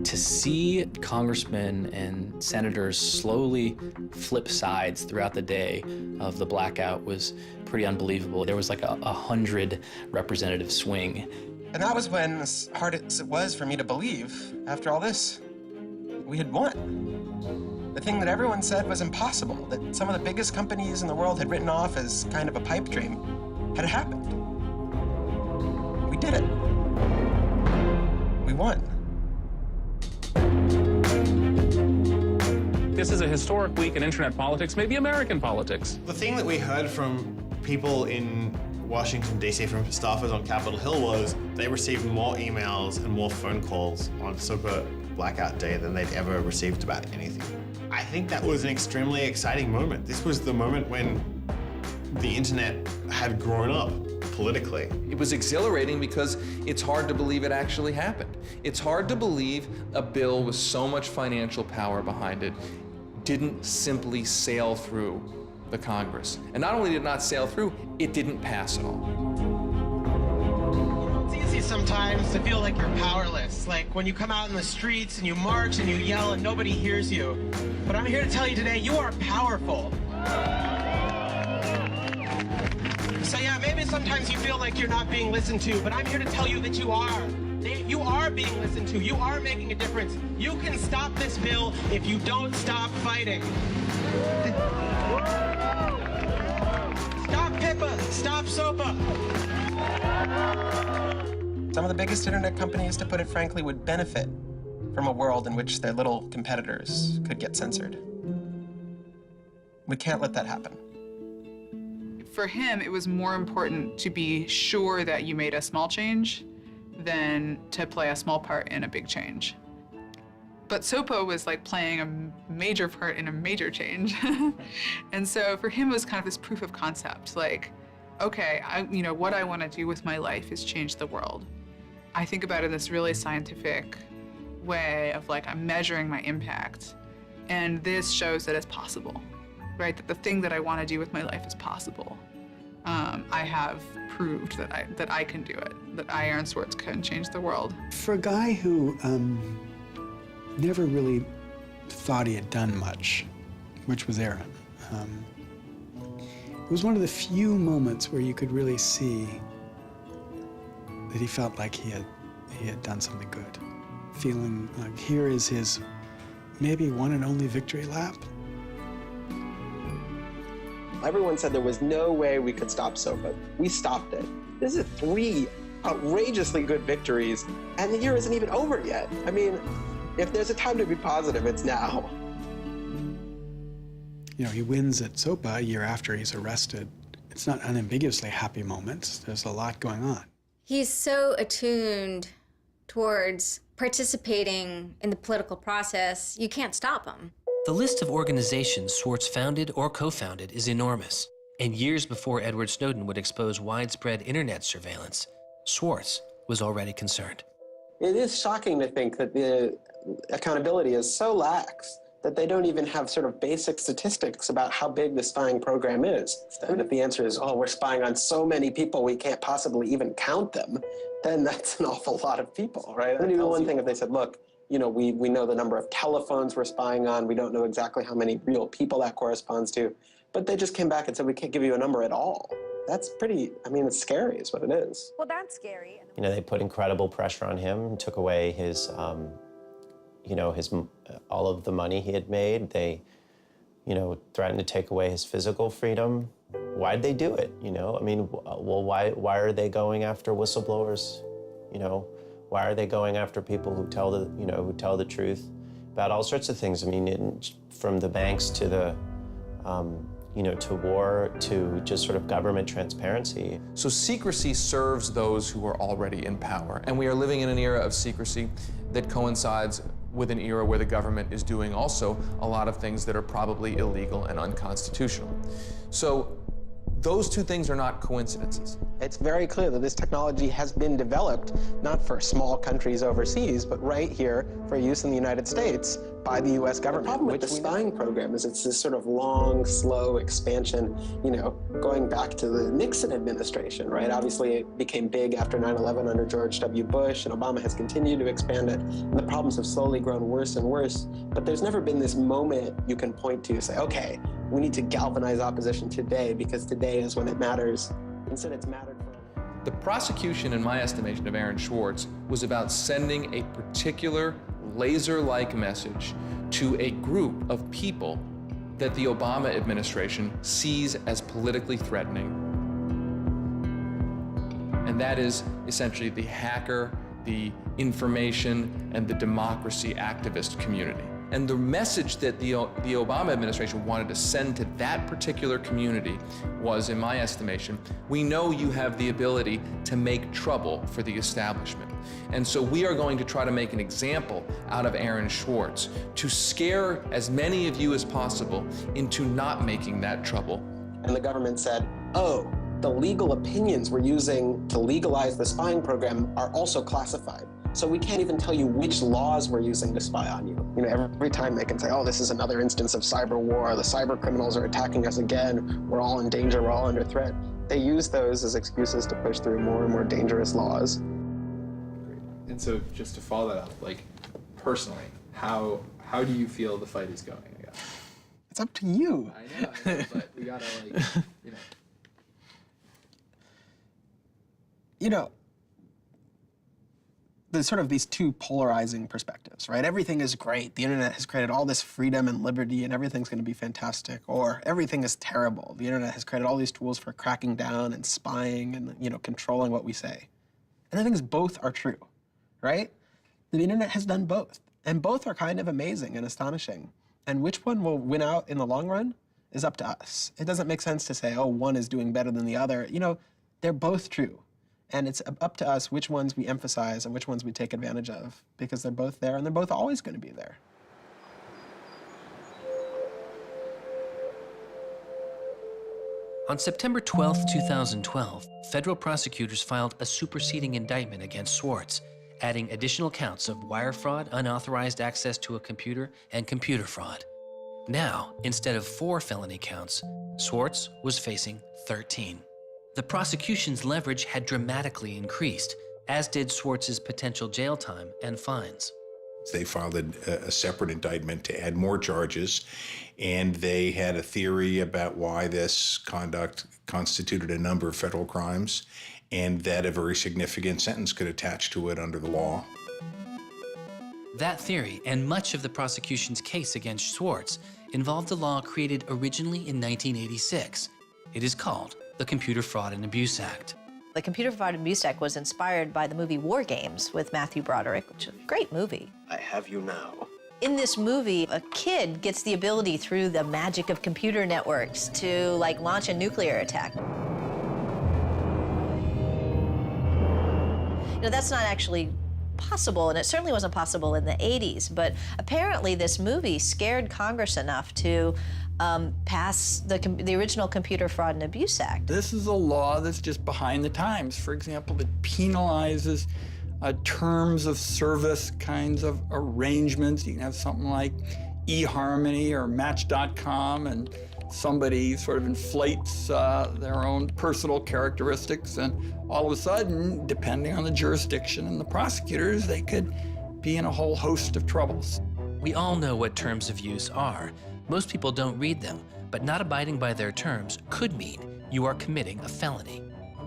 S12: To see congressmen and senators slowly flip sides throughout the day of the blackout was pretty unbelievable. There was like a 100 representative swing.
S1: And that was when, as hard as it was for me to believe, after all this, we had won. The thing that everyone said was impossible, that some of the biggest companies in the world had written off as kind of a pipe dream, had happened. We did it. We won.
S11: This is a historic week in internet politics, maybe American politics.
S8: The thing that we heard from people in Washington, D.C., from staffers on Capitol Hill was they received more emails and more phone calls on SOPA blackout day than they'd ever received about anything. I think that was an extremely exciting moment. This was the moment when the internet had grown up politically.
S10: It was exhilarating because it's hard to believe it actually happened. It's hard to believe a bill with so much financial power behind it didn't simply sail through the Congress. And not only did it not sail through, it didn't pass at all.
S1: It's easy sometimes to feel like you're powerless, like when you come out in the streets and you march and you yell and nobody hears you. But I'm here to tell you today, you are powerful. So yeah, maybe sometimes you feel like you're not being listened to, but I'm here to tell you that you are. You are being listened to. You are making a difference. You can stop this bill if you don't stop fighting. Stop PIPA. Stop SOPA. Some of the biggest internet companies, to put it frankly, would benefit from a world in which their little competitors could get censored. We can't let that happen.
S21: For him, it was more important to be sure that you made a small change than to play a small part in a big change. But SOPA was like playing a major part in a major change. And so for him, it was kind of this proof of concept, like, okay, what I want to do with my life is change the world. I think about it in this really scientific way of like, I'm measuring my impact. And this shows that it's possible, right? That the thing that I want to do with my life is possible. I have proved that I can do it, that I, Aaron Swartz, can change the world.
S15: For a guy who never really thought he had done much, which was Aaron, it was one of the few moments where you could really see that he felt like he had done something good. Feeling like here is his maybe one and only victory lap.
S1: Everyone said there was no way we could stop SOPA. We stopped it. This is 3 outrageously good victories, and the year isn't even over yet. I mean, if there's a time to be positive, it's now.
S15: You know, he wins at SOPA a year after he's arrested it's not unambiguously happy moments. There's a lot going on.
S3: He's so attuned towards participating in the political process, you can't stop him.
S16: The list of organizations Swartz founded or co-founded is enormous. And years before Edward Snowden would expose widespread internet surveillance, Swartz was already concerned.
S1: It is shocking to think that the accountability is so lax that they don't even have sort of basic statistics about how big the spying program is. And if the answer is, oh, we're spying on so many people we can't possibly even count them, then that's an awful lot of people, right? It would be one thing if they said, look, you know, we know the number of telephones we're spying on, we don't know exactly how many real people that corresponds to, but they just came back and said, we can't give you a number at all. That's pretty, I mean, it's scary is what it is.
S23: Well, that's scary.
S6: You know, they put incredible pressure on him, took away his, you know, all of the money he had made. They, you know, threatened to take away his physical freedom. Why'd they do it, you know? I mean, well, why are they going after whistleblowers, you know? Why are they going after people who tell the, you know, who tell the truth about all sorts of things? I mean, from the banks to the, you know, to war, to just sort of government transparency.
S10: So secrecy serves those who are already in power. And we are living in an era of secrecy that coincides with an era where the government is doing also a lot of things that are probably illegal and unconstitutional. So those two things are not coincidences.
S1: It's very clear that this technology has been developed not for small countries overseas, but right here for use in the United States by the U.S. government. The problem with the spying program is it's this sort of long, slow expansion, you know, going back to the Nixon administration, right? Obviously, it became big after 9/11 under George W. Bush, and Obama has continued to expand it, and the problems have slowly grown worse and worse. But there's never been this moment you can point to, say, okay, we need to galvanize opposition today because today is when it matters. Instead, it's mattered for.
S10: The prosecution, in my estimation, of Aaron Swartz was about sending a particular laser-like message to a group of people that the Obama administration sees as politically threatening. And that is essentially the hacker, the information, and the democracy activist community. And the message that the Obama administration wanted to send to that particular community was, in my estimation, we know you have the ability to make trouble for the establishment. And so we are going to try to make an example out of Aaron Swartz to scare as many of you as possible into not making that trouble.
S1: And the government said, oh, the legal opinions we're using to legalize the spying program are also classified. So we can't even tell you which laws we're using to spy on you. You know, every time they can say, oh, this is another instance of cyber war, the cyber criminals are attacking us again, we're all in danger, we're all under threat. They use those as excuses to push through more and more dangerous laws.
S7: And so just to follow that up, like personally, how do you feel the fight is going, I guess?
S1: It's up to you.
S7: I know, but we gotta like, you know.
S1: You know, there's sort of these two polarizing perspectives, right? Everything is great. The internet has created all this freedom and liberty and everything's gonna be fantastic. Or everything is terrible. The internet has created all these tools for cracking down and spying and, you know, controlling what we say. And the thing is, both are true, right? The internet has done both. And both are kind of amazing and astonishing. And which one will win out in the long run is up to us. It doesn't make sense to say, oh, one is doing better than the other. You know, they're both true. And it's up to us which ones we emphasize and which ones we take advantage of, because they're both there and they're both always going to be there.
S16: On September 12, 2012, federal prosecutors filed a superseding indictment against Swartz, adding additional counts of wire fraud, unauthorized access to a computer, and computer fraud. Now, instead of 4 felony counts, Swartz was facing 13. The prosecution's leverage had dramatically increased, as did Swartz's potential jail time and fines.
S9: They filed a separate indictment to add more charges, and they had a theory about why this conduct constituted a number of federal crimes, and that a very significant sentence could attach to it under the law.
S16: That theory, and much of the prosecution's case against Swartz, involved a law created originally in 1986. It is called the Computer Fraud and Abuse Act.
S17: The Computer Fraud and Abuse Act was inspired by the movie War Games with Matthew Broderick, which is a great movie.
S22: I have you now.
S17: In this movie, a kid gets the ability through the magic of computer networks to like launch a nuclear attack. You know, that's not actually possible, and it certainly wasn't possible in the 80s, but apparently this movie scared Congress enough to pass the original Computer Fraud and Abuse Act.
S13: This is a law that's just behind the times. For example, that penalizes terms of service kinds of arrangements. You can have something like eHarmony or Match.com, and somebody sort of inflates their own personal characteristics, and all of a sudden, depending on the jurisdiction and the prosecutors, they could be in a whole host of troubles.
S16: We all know what terms of use are. Most people don't read them, but not abiding by their terms could mean you are committing a felony.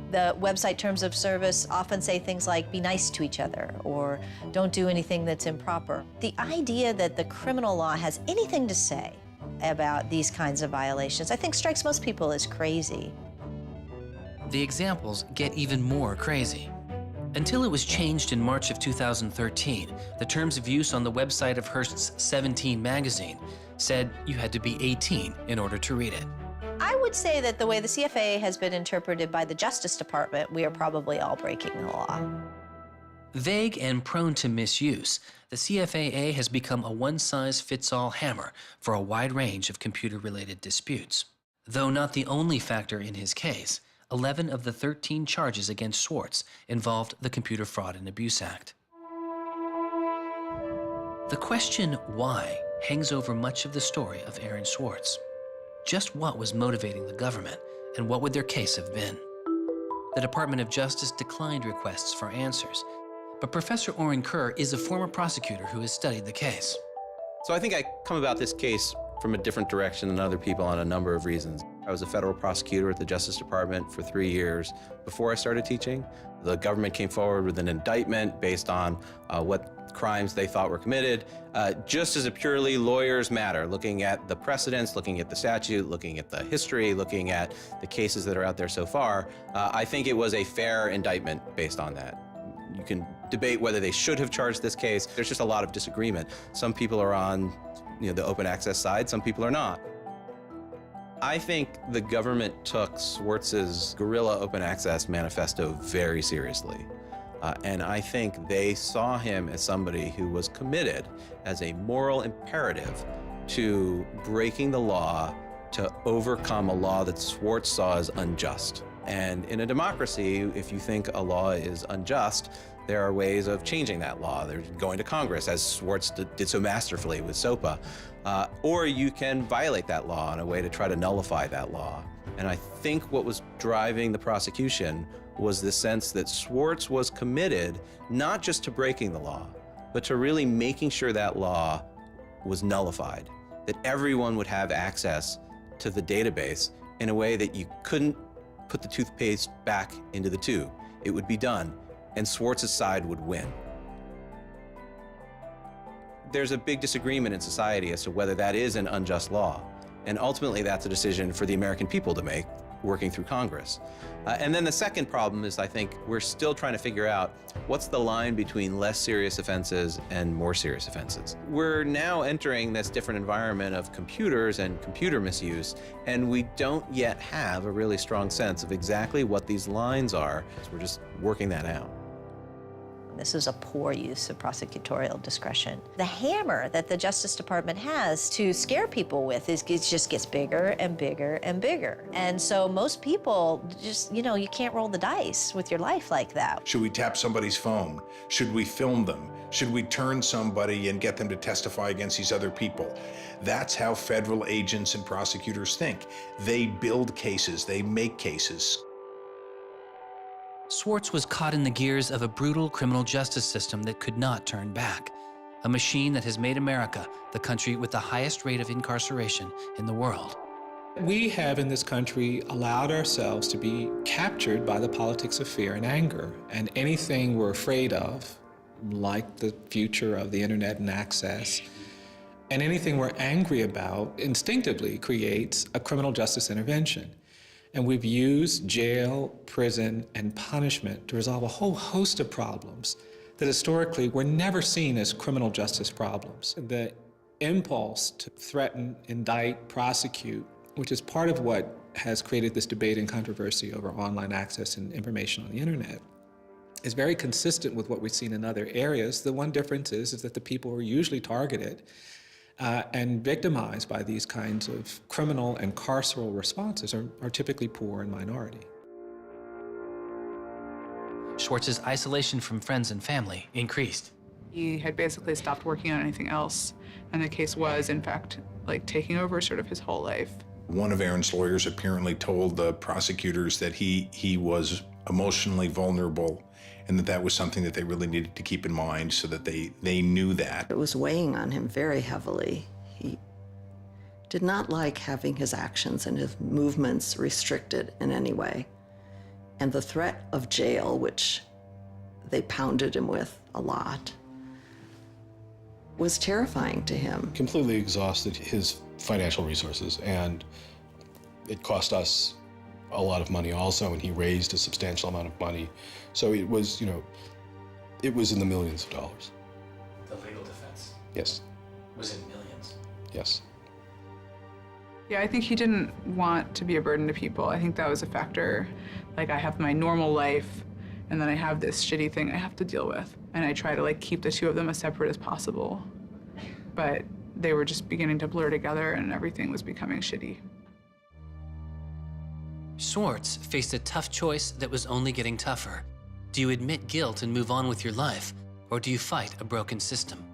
S17: The website terms of service often say things like, be nice to each other, or don't do anything that's improper. The idea that the criminal law has anything to say about these kinds of violations, I think strikes most people as crazy.
S16: The examples get even more crazy. Until it was changed in March of 2013, the terms of use on the website of Hearst's 17 magazine said you had to be 18 in order to read it.
S17: I would say that the way the CFA has been interpreted by the Justice Department, we are probably all breaking the law.
S16: Vague and prone to misuse, the CFAA has become a one-size-fits-all hammer for a wide range of computer-related disputes. Though not the only factor in his case, 11 of the 13 charges against Swartz involved the Computer Fraud and Abuse Act. The question why hangs over much of the story of Aaron Swartz. Just what was motivating the government, and what would their case have been? The Department of Justice declined requests for answers, but Professor Oren Kerr is a former prosecutor who has studied the case.
S18: So I think I come about this case from a different direction than other people on a number of reasons. I was a federal prosecutor at the Justice Department for 3 years before I started teaching. The government came forward with an indictment based on what crimes they thought were committed, just as a purely lawyers matter, looking at the precedents, looking at the statute, looking at the history, looking at the cases that are out there so far. I think it was a fair indictment based on that. You can debate whether they should have charged this case. There's just a lot of disagreement. Some people are on the open access side, some people are not. I think the government took Swartz's guerrilla open access manifesto very seriously. And I think they saw him as somebody who was committed as a moral imperative to breaking the law to overcome a law that Swartz saw as unjust. And in a democracy, if you think a law is unjust, there are ways of changing that law. There's going to Congress, as Swartz did so masterfully with SOPA. Or you can violate that law in a way to try to nullify that law. And I think what was driving the prosecution was the sense that Swartz was committed not just to breaking the law, but to really making sure that law was nullified, that everyone would have access to the database in a way that you couldn't put the toothpaste back into the tube. It would be done, and Swartz's side would win. There's a big disagreement in society as to whether that is an unjust law, and ultimately that's a decision for the American people to make, working through Congress. And then the second problem is, I think, we're still trying to figure out what's the line between less serious offenses and more serious offenses. We're now entering this different environment of computers and computer misuse, and we don't yet have a really strong sense of exactly what these lines are. So we're just working that out.
S17: This is a poor use of prosecutorial discretion. The hammer that the Justice Department has to scare people with it just gets bigger and bigger and bigger. And so most people just, you can't roll the dice with your life like that.
S9: Should we tap somebody's phone? Should we film them? Should we turn somebody and get them to testify against these other people? That's how federal agents and prosecutors think. They build cases, they make cases.
S16: Swartz was caught in the gears of a brutal criminal justice system that could not turn back. A machine that has made America the country with the highest rate of incarceration in the world.
S19: We have in this country allowed ourselves to be captured by the politics of fear and anger. And anything we're afraid of, like the future of the internet and access, and anything we're angry about instinctively creates a criminal justice intervention. And we've used jail, prison, and punishment to resolve a whole host of problems that historically were never seen as criminal justice problems. The impulse to threaten, indict, prosecute, which is part of what has created this debate and controversy over online access and information on the internet, is very consistent with what we've seen in other areas. The one difference is that the people who are usually targeted and victimized by these kinds of criminal and carceral responses are typically poor and minority.
S16: Swartz's isolation from friends and family increased.
S21: He had basically stopped working on anything else, and the case was, in fact, like taking over sort of his whole life.
S9: One of Aaron's lawyers apparently told the prosecutors that he was emotionally vulnerable and that was something that they really needed to keep in mind so that they knew that.
S2: It was weighing on him very heavily. He did not like having his actions and his movements restricted in any way. And the threat of jail, which they pounded him with a lot, was terrifying to him.
S20: Completely exhausted his financial resources, and it cost us a lot of money also, and he raised a substantial amount of money. So it was, it was in the millions of dollars.
S12: The legal defense
S20: Yes,
S12: was in millions.
S20: yes.
S21: Yeah, I think he didn't want to be a burden to people. I think that was a factor. Like, I have my normal life, and then I have this shitty thing I have to deal with. And I try to, like, keep the two of them as separate as possible. But they were just beginning to blur together, and everything was becoming shitty.
S16: Swartz faced a tough choice that was only getting tougher. Do you admit guilt and move on with your life, or do you fight a broken system?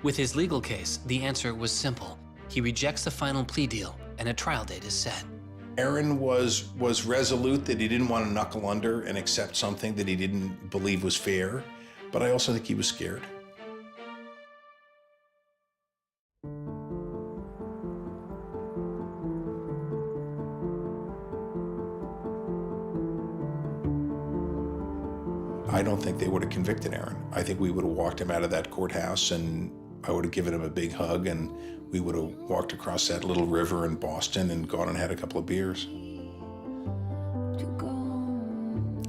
S16: With his legal case, the answer was simple. He rejects the final plea deal, and a trial date is set.
S9: Aaron was resolute that he didn't want to knuckle under and accept something that he didn't believe was fair, but I also think he was scared. I don't think they would have convicted Aaron. I think we would have walked him out of that courthouse, and I would have given him a big hug, and we would have walked across that little river in Boston and gone and had a couple of beers.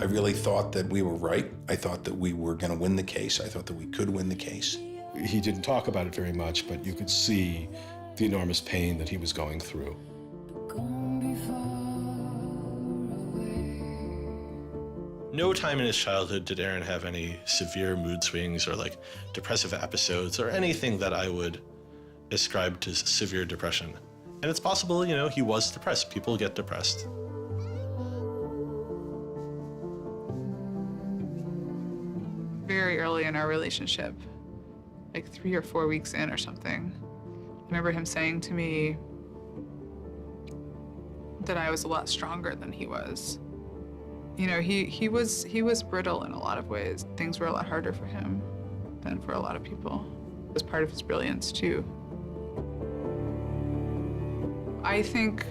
S9: I really thought that we were right. I thought that we were going to win the case. I thought that we could win the case.
S20: He didn't talk about it very much, but you could see the enormous pain that he was going through.
S22: No time in his childhood did Aaron have any severe mood swings or like depressive episodes or anything that I would ascribe to severe depression. And it's possible, he was depressed. People get depressed.
S21: Very early in our relationship, like 3 or 4 weeks in or something, I remember him saying to me that I was a lot stronger than he was. He was brittle in a lot of ways. Things were a lot harder for him than for a lot of people. It was part of his brilliance, too. I think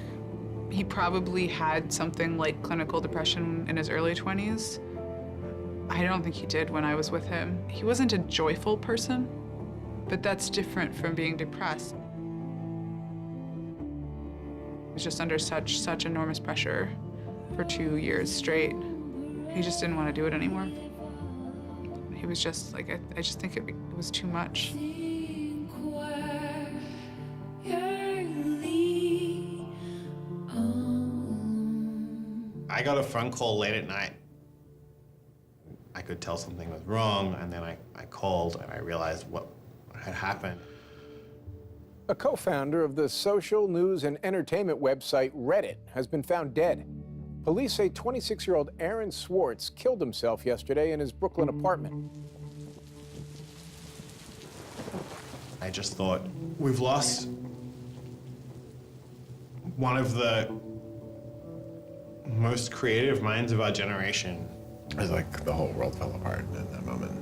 S21: he probably had something like clinical depression in his early 20s. I don't think he did when I was with him. He wasn't a joyful person, but that's different from being depressed. He was just under such enormous pressure for 2 years straight. He just didn't want to do it anymore. He was just like, I just think it was too much.
S8: I got a phone call late at night. I could tell something was wrong, and then I called and I realized what had happened.
S24: A co-founder of the social news and entertainment website Reddit has been found dead. Police say 26-year-old Aaron Swartz killed himself yesterday in his Brooklyn apartment.
S8: I just thought, we've lost one of the most creative minds of our generation.
S4: It was like the whole world fell apart in that moment.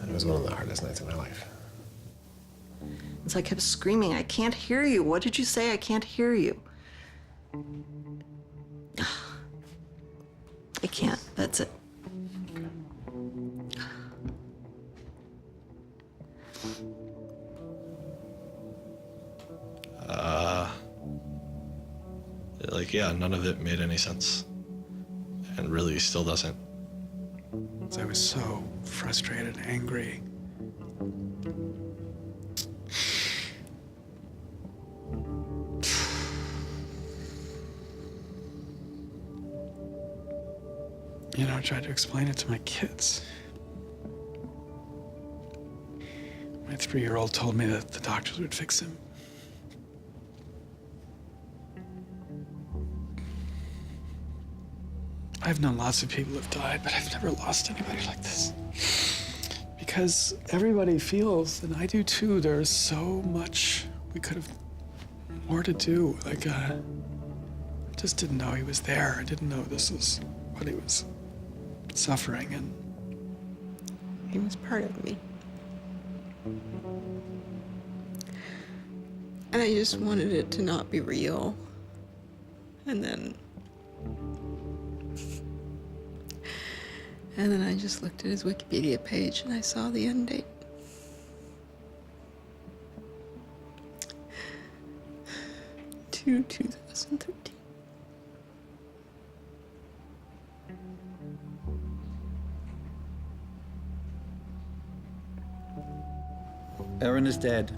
S4: It was one of the hardest nights of my life.
S2: So I kept screaming, I can't hear you. What did you say? I can't hear you. I can't, that's it.
S22: None of it made any sense. And really still doesn't.
S15: I was so frustrated, angry. I tried to explain it to my kids. My 3-year-old told me that the doctors would fix him. I've known lots of people who've died, but I've never lost anybody like this. Because everybody feels, and I do too, there's so much we could have more to do. Like, I just didn't know he was there. I didn't know this was what he was suffering, and
S3: he was part of me. And I just wanted it to not be real. And then I just looked at his Wikipedia page and I saw the end date. To 2013.
S5: Aaron is dead.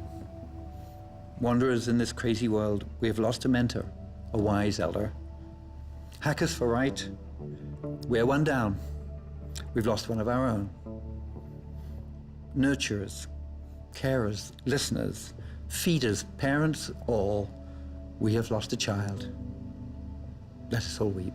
S5: Wanderers in this crazy world, we have lost a mentor, a wise elder. Hackers for right, we're one down. We've lost one of our own. Nurturers, carers, listeners, feeders, parents, all, we have lost a child. Let us all weep.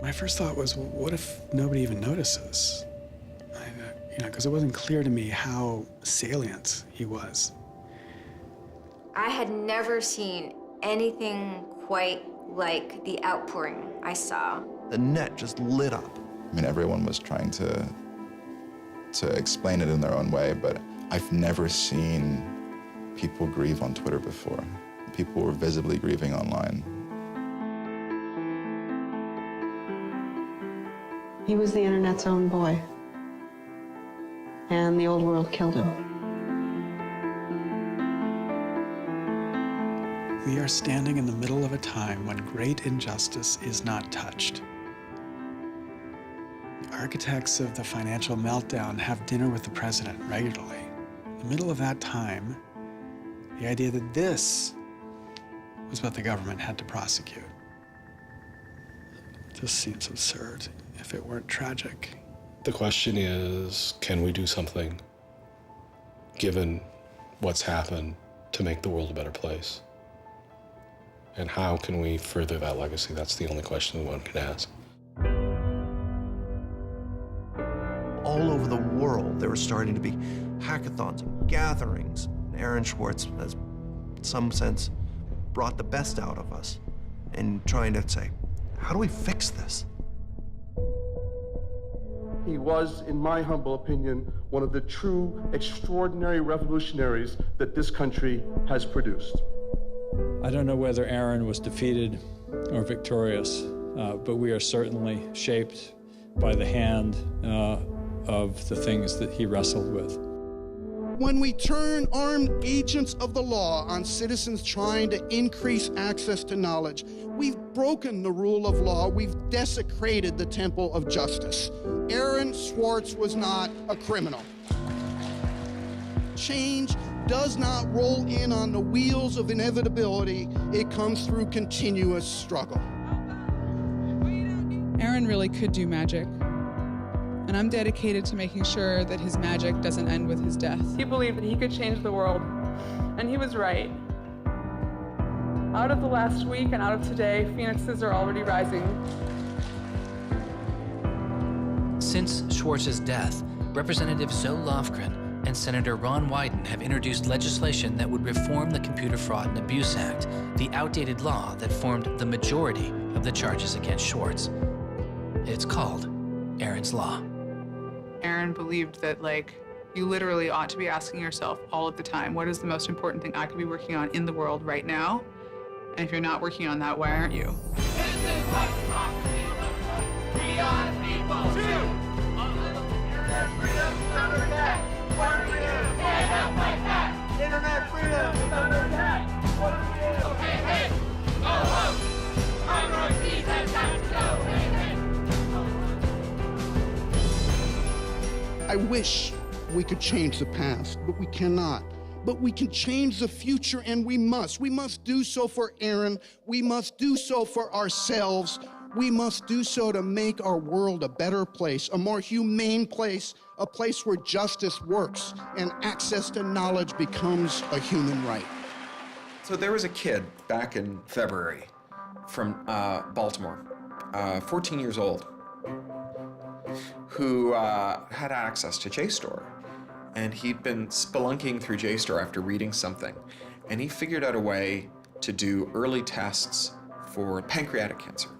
S15: my first thought was, well, what if nobody even notices? Because it wasn't clear to me how salient he was.
S11: I had never seen anything quite like the outpouring I saw.
S14: The net just lit up.
S25: I mean, everyone was trying to explain it in their own way, but I've never seen people grieve on Twitter before. People were visibly grieving online.
S3: He was the internet's own boy. And the old world killed him.
S15: We are standing in the middle of a time when great injustice is not touched. The architects of the financial meltdown have dinner with the president regularly. In the middle of that time, the idea that this was what the government had to prosecute just seems absurd if it weren't tragic.
S20: The question is, can we do something, given what's happened, to make the world a better place? And how can we further that legacy? That's the only question one can ask.
S14: All over the world, there were starting to be hackathons and gatherings. And Aaron Swartz has, in some sense, brought the best out of us in trying to say, how do we fix this?
S26: He was, in my humble opinion, one of the true extraordinary revolutionaries that this country has produced.
S27: I don't know whether Aaron was defeated or victorious, but we are certainly shaped by the hand of the things that he wrestled with.
S28: When we turn armed agents of the law on citizens trying to increase access to knowledge, we've broken the rule of law, we've desecrated the temple of justice. Aaron Swartz was not a criminal. Change does not roll in on the wheels of inevitability, it comes through continuous struggle.
S21: Aaron really could do magic. And I'm dedicated to making sure that his magic doesn't end with his death. He believed that he could change the world, and he was right. Out of the last week and out of today, phoenixes are already rising.
S16: Since Swartz's death, Representative Zoe Lofgren and Senator Ron Wyden have introduced legislation that would reform the Computer Fraud and Abuse Act, the outdated law that formed the majority of the charges against Swartz. It's called Aaron's Law.
S21: Aaron believed that, you literally ought to be asking yourself all of the time, what is the most important thing I could be working on in the world right now? And if you're not working on that, why aren't you?
S29: This is what democracy looks like. We are the people. Internet freedom is under attack. What do we do? Stand up like that. Internet freedom is under attack. What do we do? Okay, hey, go home. Our North East has got to go. Hey, hey.
S28: I wish we could change the past, but we cannot. but we can change the future, and we must. We must do so for Aaron. We must do so for ourselves. We must do so to make our world a better place, a more humane place, a place where justice works and access to knowledge becomes a human right.
S1: So there was a kid back in February from Baltimore, 14 years old, who had access to JSTOR. And he'd been spelunking through JSTOR after reading something. And he figured out a way to do early tests for pancreatic cancer.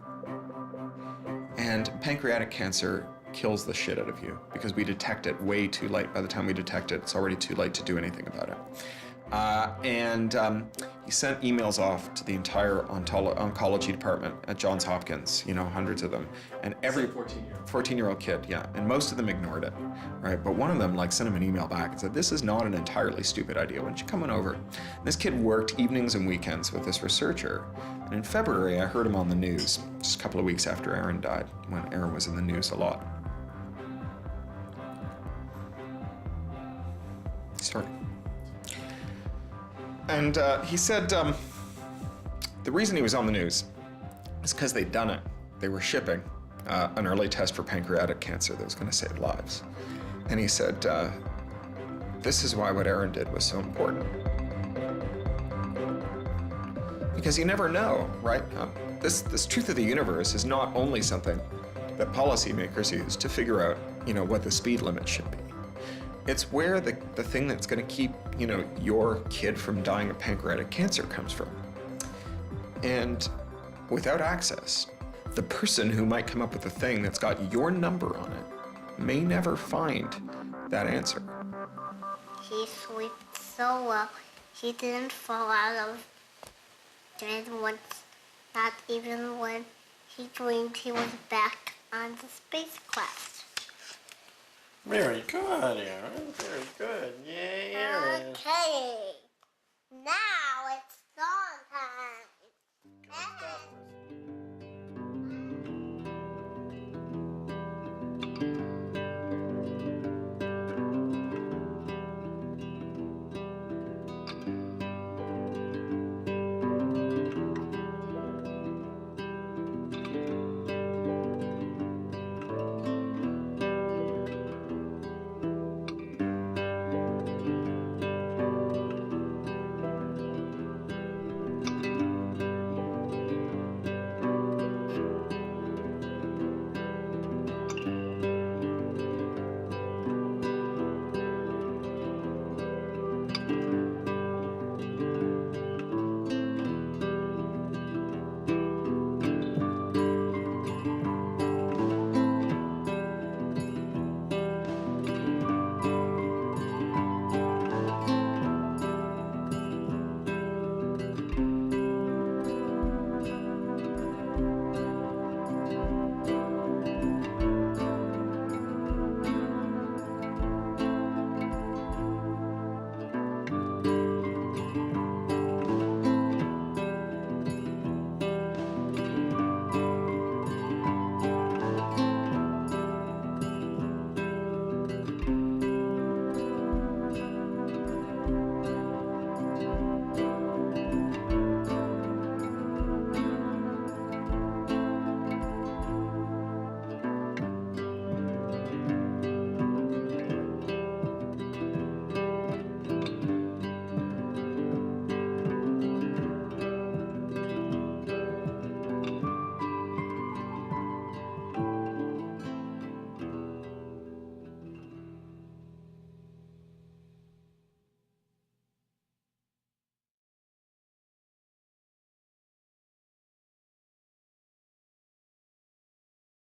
S1: And pancreatic cancer kills the shit out of you because we detect it way too late. By the time we detect it, it's already too late to do anything about it. He sent emails off to the entire oncology department at Johns Hopkins, you know, hundreds of them. And every 14-year-old kid, yeah. And most of them ignored it, right? But one of them sent him an email back and said, this is not an entirely stupid idea. Why don't you come on over? And this kid worked evenings and weekends with this researcher. And in February, I heard him on the news, just a couple of weeks after Aaron died, when Aaron was in the news a lot. Sorry. And he said the reason he was on the news is because they'd done it. They were shipping an early test for pancreatic cancer that was going to save lives. And he said, this is why what Aaron did was so important. Because you never know, right? This truth of the universe is not only something that policymakers use to figure out, you know, what the speed limit should be. It's where the thing that's going to keep, you know, your kid from dying of pancreatic cancer comes from. And without access, the person who might come up with the thing that's got your number on it may never find that answer.
S6: He slept so well, he didn't fall out of bed once, not even when he dreamed he was back on the spacecraft.
S7: Very good, Aaron. Very good. Yay, Aaron.
S6: Okay. Now it's song time.